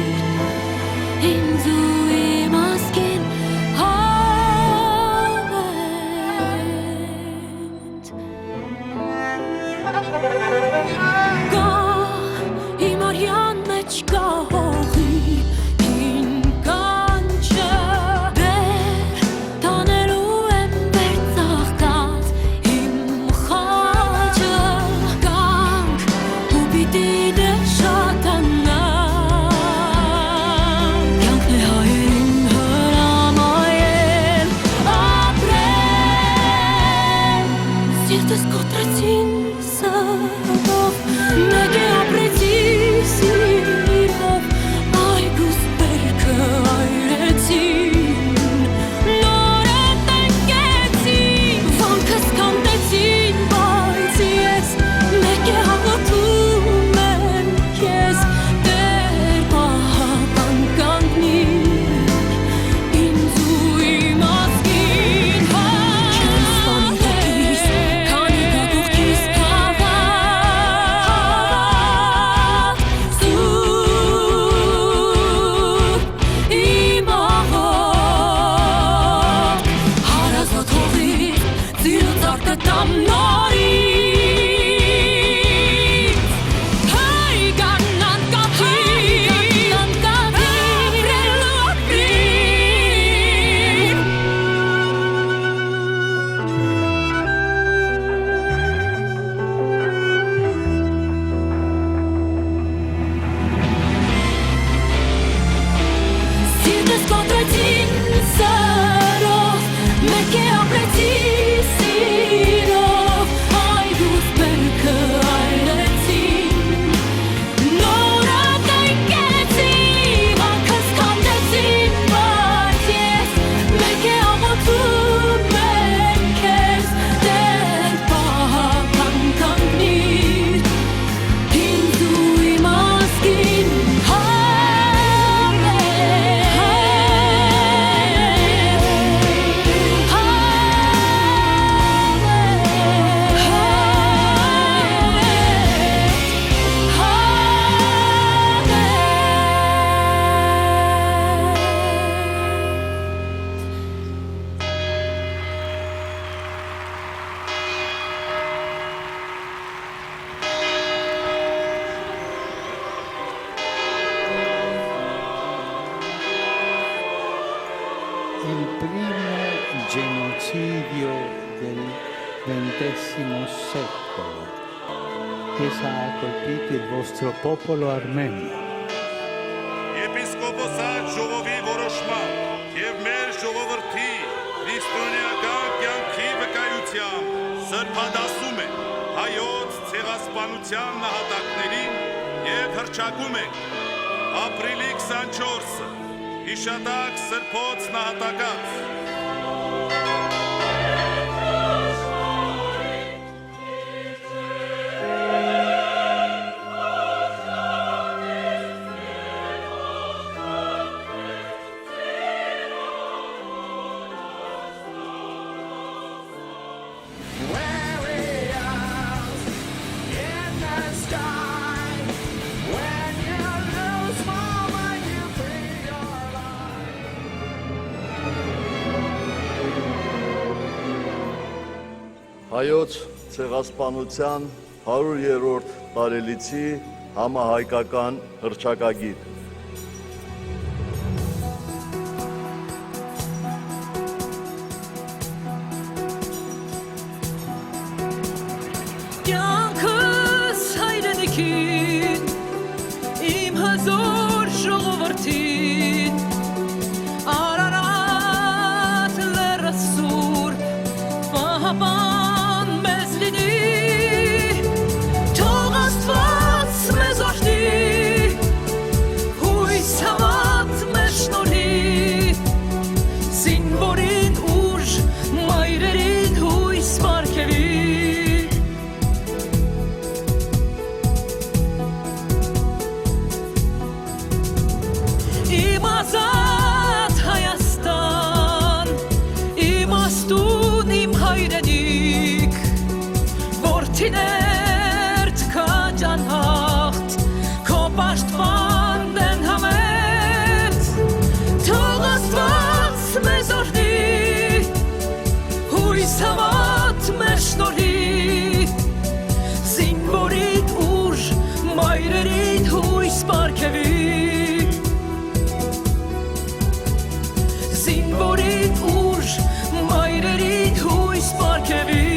il primo genocidio del XX secolo che ha colpito il vostro popolo armeno. Եպիսկոպոսան ժողովի որոշմամբ եւ մեր ժողովրդի քրիստոնեական կյանքի վկայությամբ սրբադասում է հայոց ցեղասպանության նահատակներին եւ հռչակում է ապրիլի 24-ը հիշատակ սրբոց նահատակած Հայոց ցեղասպանության 100-րդ տարելիցի համահայկական հռչակագիր։ Կյանքս հայրենիքին, իմ հզոր ժողովրդին, Արարատ լեռը սուրբ, պահապան մեզ լինի, թող Աստված մեզ օրհնի, հույս հավատ մեզ շնորհի, զինվորին ուժ, մայրերին հույս պարգևի։ Իմ ազատ Հայաստան, իմ աստուն, իմ հայրենիք, որդիներ թքաջ անհաղթ, քո պաշտպանն են համետ, թող Աստված մեզ օրհնի, հույս հավատ մեզ շնորհի, զինվորին ուժ, մայրերին հույս պարգևի։ Զինվորին ուժ, մայրերին հույս պարգևի։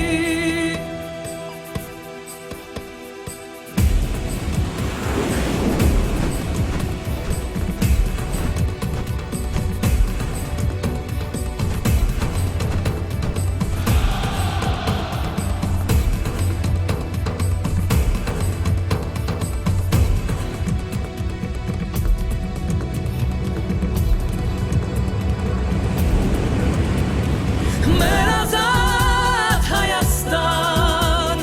Մեր ազատ Հայաստան,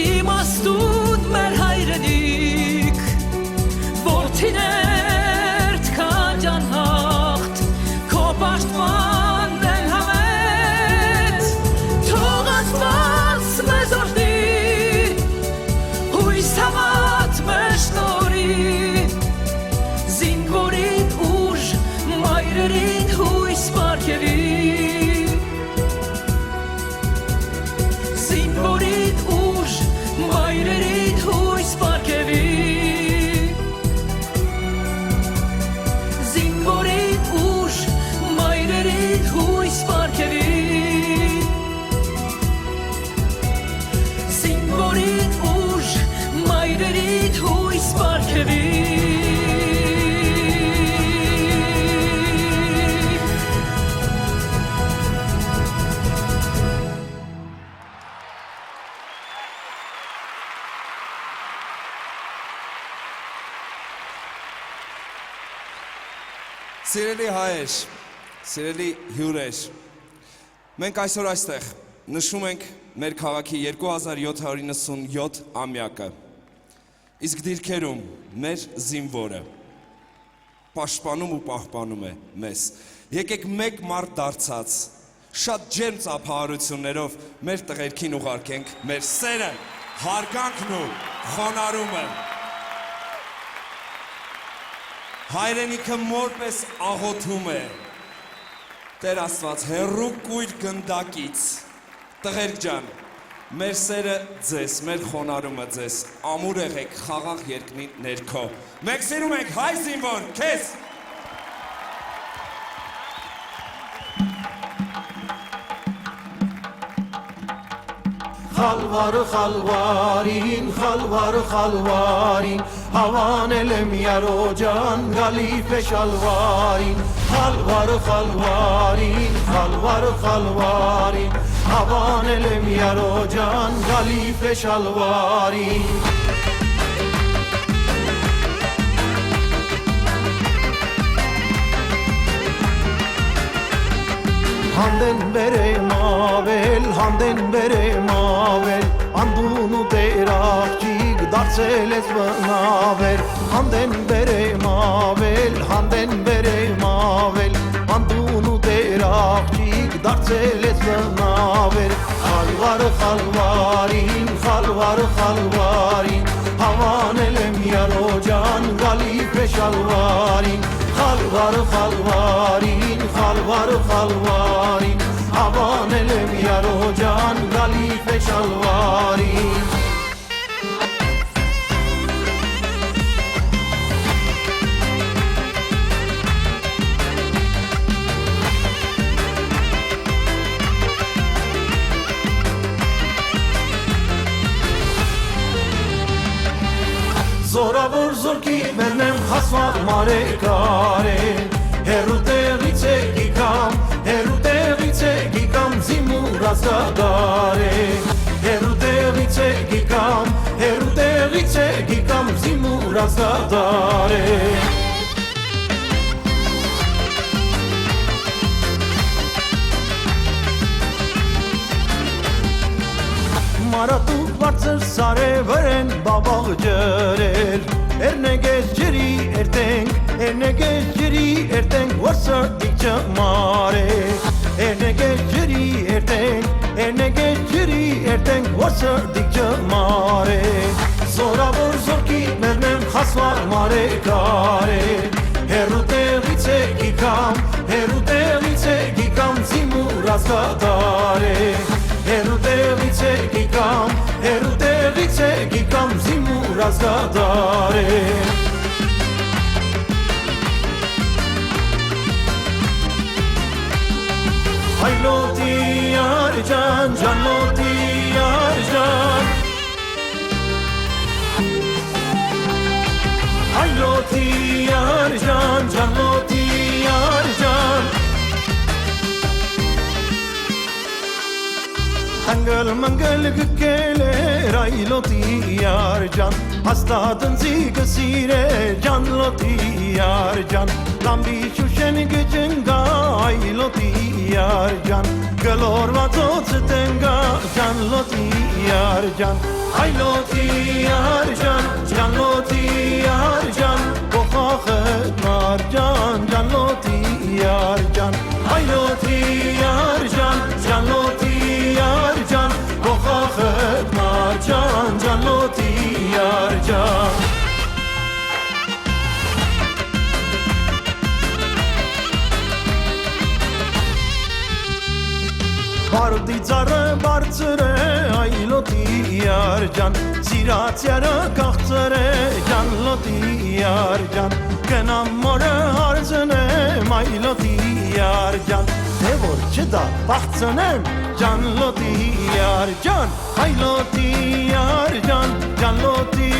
իմ աստուն, մեր հայրենիք, որդիներ թքաջ անհաղթ, քո պաշտպանն են համետ, թող Աստված մեզ օրհնի, հույս հավատ մեզ շնորհի, զինվորին ուժ, մայրերին հույս պարգևի։ Զինվորին ուժ, մայրերին հույս պարգևի։ Զինվորին ուժ, մայրերին հույս պարգևի։ Զինվորին ուժ, մայրերին հույս պարգևի։ Սիրելի հայեր, սիրելի հյուրեր, մենք այսօր այստեղ նշում ենք մեր քաղաքի 2797 ամյակը, իսկ դիրքերում մեր զինվորը պաշտպանում ու պահպանում է մեզ։ Եկեք մեկ մարդ դարձած, շատ ջերմ ծափահարություններով մեր տղերքին ուղարկենք մեր սերը, հարգանքն ու խոնարհումը։ Հայրենիքը մորպես աղոթում է, Տեր Աստված, հեռու կույր գնդակից, տղերք ջան, մեր սերը ձեզ, մեր խոնարհումը ձեզ, ամուր եղեք խաղաղ երկնի ներքո։ Մենք սիրում ենք հայ զինվոր, քեզ։ խալվարը խալվարին, խալվարը խալվարին, հավանել եմ յարոջան, գալիվ է շալվարին, խալվարը խալվարին, խալվարը խալվարին, հավանել եմ յարոջան, գալիվ է շալվարին։ Հանդեն բերեմ ավել, հանդեն բերեմ ավել, անդուն ու տեր աղջիկ դարձել ես բնավել, հանդեն բերեմ ավել, հանդեն բերեմ ավել, անդուն ու տեր աղջիկ դարձել ես բնավել, խալվարը խալվարին, խալվարը խալվարին, հավանել եմ յարոջան, գալիվ է շալվարին, խալվարը խալվարին, խալվարը խալվարին, հավանել եմ յարոջան, գալիվ է շալվարին։ Զորավոր զորքի մերնեմ խասված մարեկարեն, հերու տեղից է գիկամ, հերու տեղից է գիկամ զիմուր ազգադարեն, հերու տեղից է գիկամ, հերու տեղից է գիկամ զիմուր ազգադարեն։ Մարատուկ բարձր սարևր են բաբաղ ջրել, Էրնեգեզ ջրի երտենք, Էրնեգեզ ջրի երտենք, որ սրտիկ չմար է, Էրնեգեզ ջրի երտենք, Էրնեգեզ ջրի երտենք, որ սրտիկ չմար է, Զորավոր զորքի մերնեմ խասված մարեկար է, Հերու տեղից է գիկամ, հերու տեղից է գիկամ զիմուր ազգադար է, Հերու տեղից է գիկամ, հերու տեղից է գիկամ զիմուր ազգադար է։ Հայլոտի արջան, ջանլոտի արջան, Հայլոտի արջան, ջանլոտի արջան, Հանգլ մանգլ գկել էր այլոտի արջան, հաստատն զիգը սիր է ջանլոտի արջան, լամբի շուշեն գջնգա այլոտի արջան, գլորվածոցը տնգա ջանլոտի արջան, այլոտի արջան, ջանլոտի արջան, բոխախտ մարջան, ջանլոտի արջան, այլոտի արջան, ջանլոտի արջան, բոխախտ մարջան, ջանլոտի արջան։ Բարդի ծառը բարձր է այլոտի արջան, սիրացյարը կաղծր է ջանլոտի արջան, կնամ մորը հարցնեմ այլոտի արջան, թե որ չդա բաղցնեմ ջանլոտի արջան, այլոտի արջան, ջանլոտի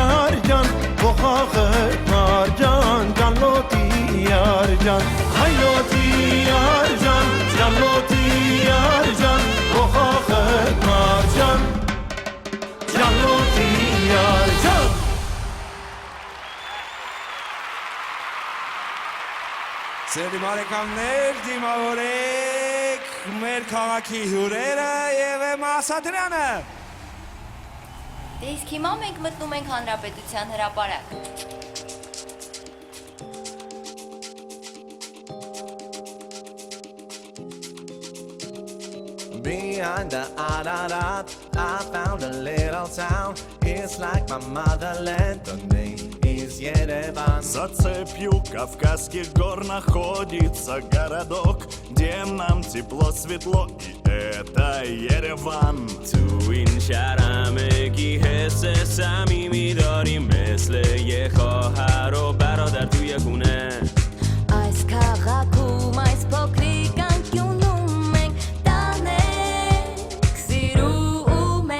արջան, բոխախտ մարջան, ջանլոտի արջան, այլոտի արջան, ջանլոտի արջան, բոխախտ մարջան, ջանլոտի արջան։ Սերի բարեկամներ, դիմավորեք մեր քաղաքի հյուրերը և եմ Ասատրյանը։ Դե իսկ հիմա մենք մտնում ենք Հանրապետության հրապարակ։ Behind the Ararat, I found a little town. It's like my motherland. The name is Yerevan. За цепью Кавказских гор находится городок, где нам тепло, светло, и это Ереван. تو این شرمگی حس صمیمی داریم مثل یه خواهر و برادر توی خونه. Այս քաղաքում այս փոքրիկ անկյունում ենք տանենք սիրում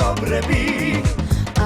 կապրեպի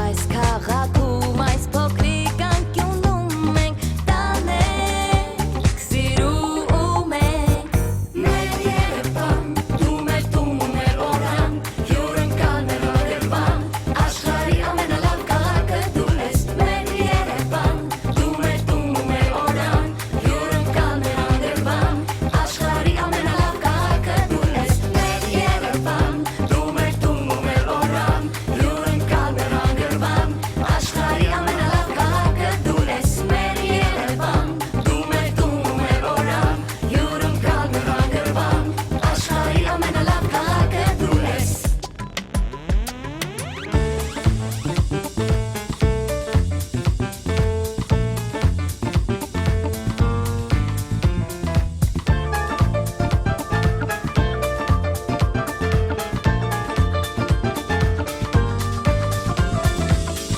Այս քաղաքում այս փոքրիկ անկյունում մենք տանենք սիրում ենք մեր Երևան դու մեր տուն ու մեր օրան հյուրընկալ մեր օրերվան աշխարհի ամենալավ քաղաքը դու ես մեր Երևան դու մեր տուն ու մեր օրան հյուրընկալ մեր օրերվան աշխարհի ամենալավ քաղաքը դու ես մեր Երևան դու մեր տուն ու մեր օրան հյուրընկալ մեր օրերվան աշխարհի ամենալավ քաղաքը դու ես մեր Երևան դու մեր տուն ու մեր օրան հյուրընկալ մեր օրերվան աշխարհի ամենալավ քաղաքը դու ես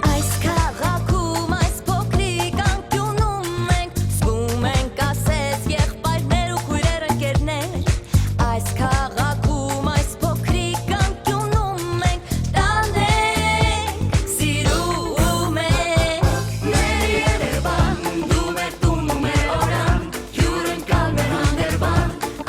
Այս քաղաքում այս փոքրիկ անկյունում մենք զգում ենք ասես եղբայրներ ու քույրեր ընկերներ Այս քաղաքում այս փոքրիկ անկյունում մենք տանենք սիրում ենք մեր Երևան դու մեր տուն ու մեր օրան հյուրընկալ մեր հանդերբան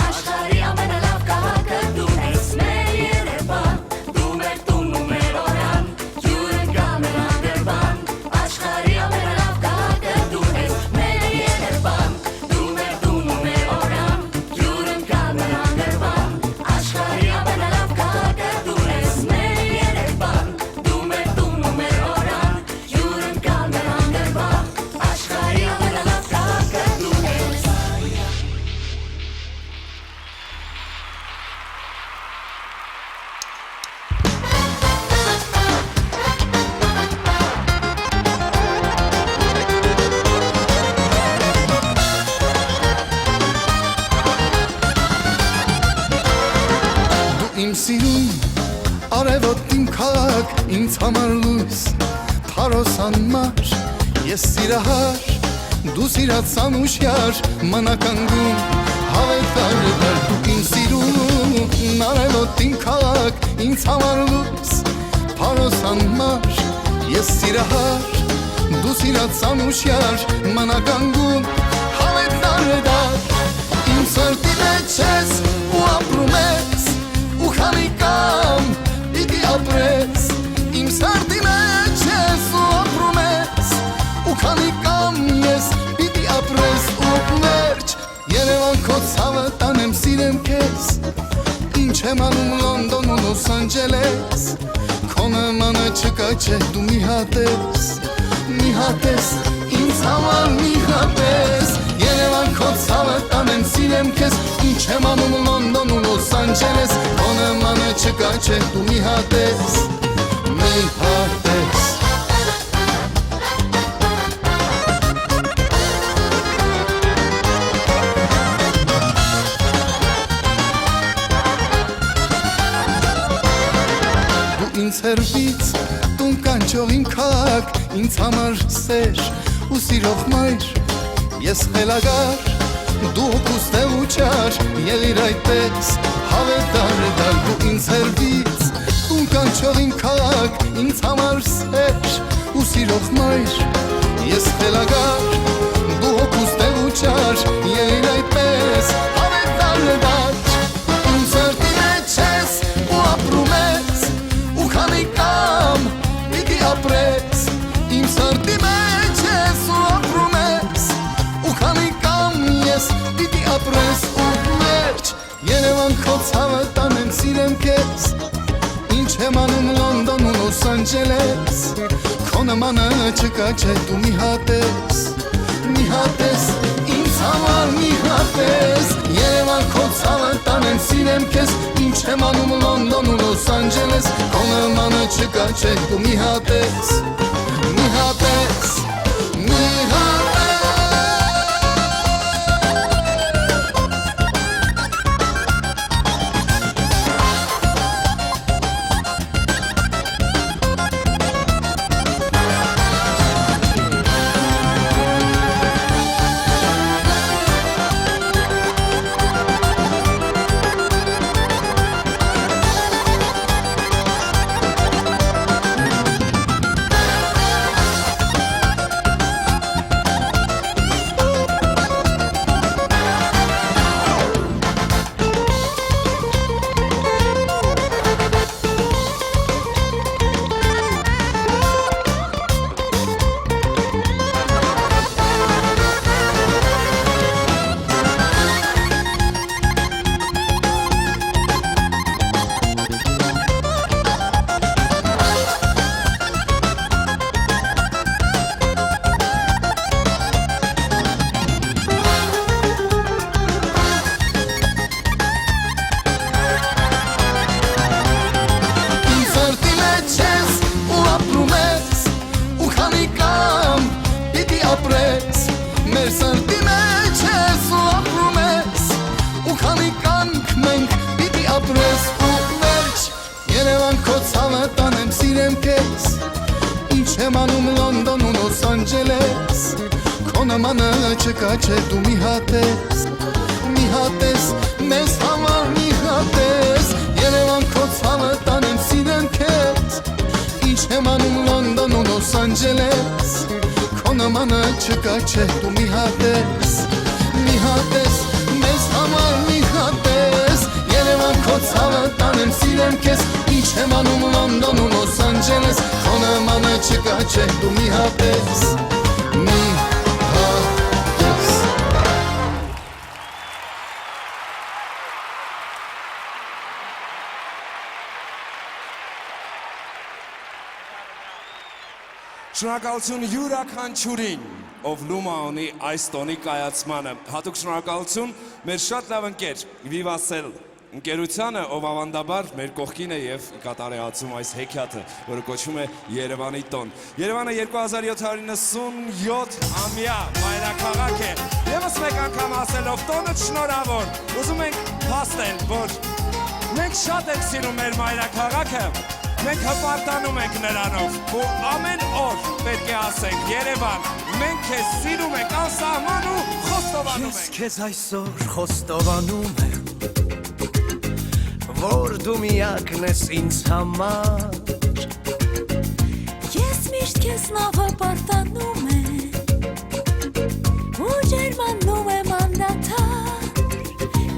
աշխարհի ամենալավ քաղաքը դու ես մեր Երևան դու մեր տուն ու մեր օրան հյուրընկալ մեր հանդերբան աշխարհի ամենալավ քաղաքը դու ես մեր Երևան դու մեր տուն ու մեր օրան հյուրընկալ մեր հանդերբան աշխարհի ամենալավ քաղաքը դու ես մեր Երևան դու մեր տուն ու մեր օրան հյուրընկալ մեր հանդերբան աշխարհի ամենալավ քաղաքը դու ես Դու իմ սիրուն, արևոտ իմ քաղաք, ինձ համար լույս, թարոսանմար, ես սիրահար, դու սիրացան ուշյար, մնականգում, հավետար, դու իմ սիրուն, արևոտ իմ քաղաք, ինձ համար լույս, թարոսանմար, ես սիրահար, դու սիրացան ուշյար, մնականգում, հավետար, իմ սրտի մեջ ես ու ապրում ես ու քանի կամ պիտի ապրես իմ սրտի մեջ ես ու ապրում ես ու քանի կամ ես պիտի ապրես ու վերջ Երևան քո ցավը տանեմ սիրեմ քեզ ինչ եմ անում Լոնդոն ու Լոս Անջելես քո նմանը չկա չէ դու մի հատ ես ինձ համար մի հատ ես Երևան քո ցավը տանեմ սիրեմ քեզ ինչ եմ անում Լոնդոն ու Լոս Անջելես քո նմանը չկա չէ դու մի հատ ես Դու ինձ հերվից տուն կանչող իմ քաղաք ինձ համար սեր ու սիրող մայր ես խելագար դու հոգուստ ու չար եղիր այդպես հավետար դու ինձ հերվից տուն կանչող իմ քաղաք ինձ համար սեր ու սիրող մայր ես խելագար դու հոգուստ ու չար եղիր այդպես հավետար իմ սրտի մեջ ես ու ապրում ես ու քանի կամ պիտի ապրես իմ սրտի մեջ ես ու ապրում ես ու քանի կամ ես պիտի ապրես ու վերջ Երևան քո ցավը տանեմ սիրեմ քեզ ինչ եմ անում Լոնդոն ու Լոս Անջելես քո նմանը չկա չէ դու մի հատ ես ինձ համար մի հատ ես Երևան քո ցավը տանեմ սիրեմ քեզ ինչ եմ անում Լոնդոն ու Լոս Անջելես քո նմանը չկա չէ դու մի հատ ես Ինչ եմ անում Լոնդոն ու Լոս Անջելես Քո նմանը չկա չէ դու մի հատ ես մեզ համար մի հատ ես Երևան քո ցավը տանեմ սիրեմ քեզ Ինչ եմ անում Լոնդոն ու Լոս Անջելես Քո նմանը չկա չէ դու մի հատ ես մեզ համար մի հատ ես Երևան քո ցավը տանեմ սիրեմ քեզ Ինչ եմ անում Լոնդոն ու Լոս Անջելես Քո նմանը չկա չէ դու մի հատ ես Շնորհակալություն յուրաքանչյուրին, ով լումա ունի այս տոնի կայացմանը։ Հատուկ շնորհակալություն մեր շատ լավ ընկեր Vivaciel ընկերությանը, ով ավանդաբար մեր կողքին է եւ կատարեցում այս հեքիաթը, որը կոչվում է Երևանի տոն։ Երևանը 2797-ամյա մայրաքաղաք է։ Եվս մեկ անգամ ասելով տոնը շնորհավոր։ Ուզում ենք փաստել, որ մենք շատ ենք սիրում մեր մայրաքաղաքը։ Մենք հպարտանում ենք նրանով ու ամեն օր պետք է ասենք Երևան, մենք քեզ սիրում ենք անսահման ու խոստովանում ենք Քեզ այսօր խոստովանում եմ որ դու միակն ես ինձ համար Ես միշտ քեզ լավ հպարտանում եմ ու ջերմանում եմ անդադար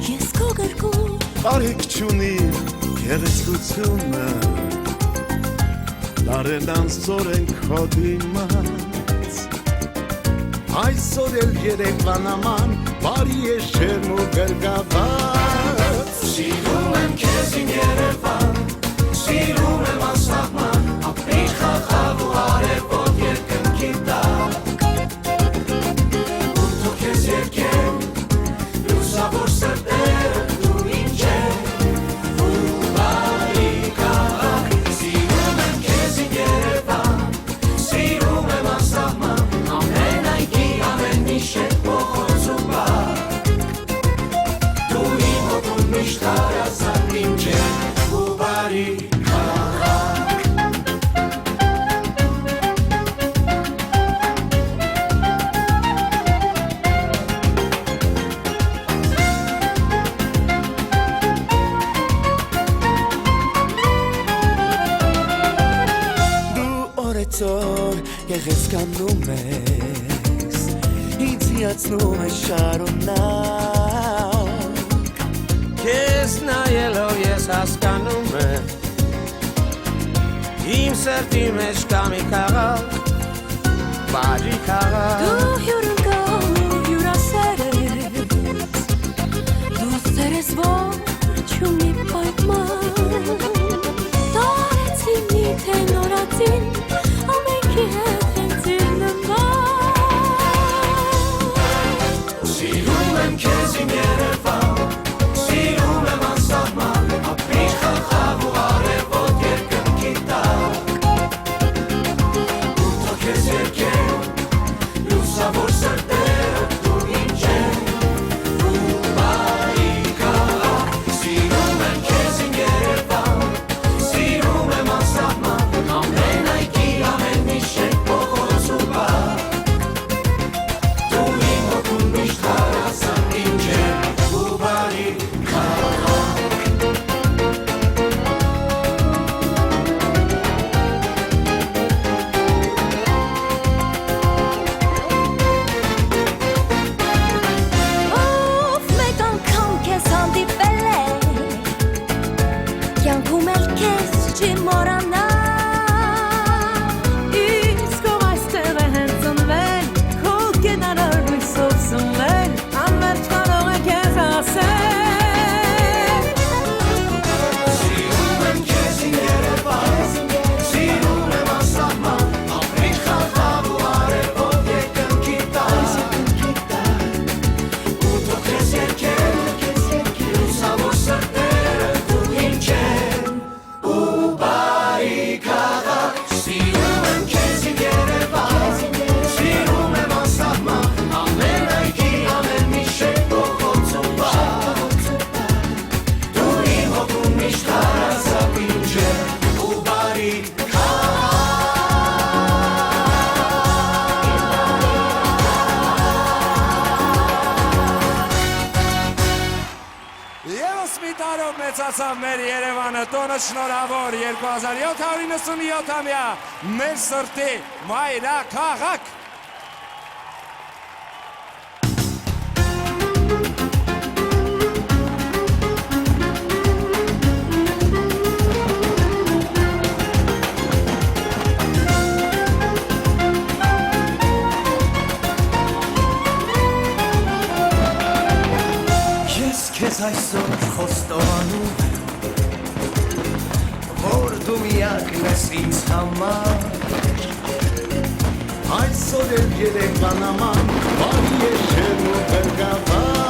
Ես քո գրկում Բարիք չունի գեղեցկությունը Դարեն անցոր են քո դիմաց Այսօր էլ Երևանաման բարի է շերմ ու գրգավաց Սիրում եմ քեզ իմ Երևան Սիրում եմ անսահման Ապրիչ խաղաղ ու արևոտ երկնքի տակ Ու թող քեզ երկեմ Լուսավոր սրտերը դու ինձ եմ Ու բարի քաղաք Սիրում եմ քեզ իմ Երևան Սիրում եմ անսահման Ամեն այգի, ամեն միշտ փողոց ու բակ Դու իմ հոգում միշտ հարազատ ինձ եմ ու բարի քաղաք Դու օրեցօր գեղեցկանում ես Ինձ հիացնում ես շարունակ Քեզ նայելով ես հասկանում եմ Իմ սրտի մեջ կա մի քաղաք Բարի քաղաք Դու հյուրընկալ ու հյուրասեր ես Դու սեր ես որ չունի պայման Տարեցի մի թե նորածին Ամենքի հետ հենց իր նման Սիրում եմ քեզ իմ Երևան Սիրում եմ անսահման Ապրիչ խաղաղ ու արևոտ երկնքի տակ ստացավ մեր Երևանը, տոնը շնորհավոր 2797-ամյա մեր սրտի մայրաքաղաք։ Քեզ այսօր խոստովանում որ դու միակն ես ինձ համար այսօր էլ Երևան աման բարի է շերն ու բրգավար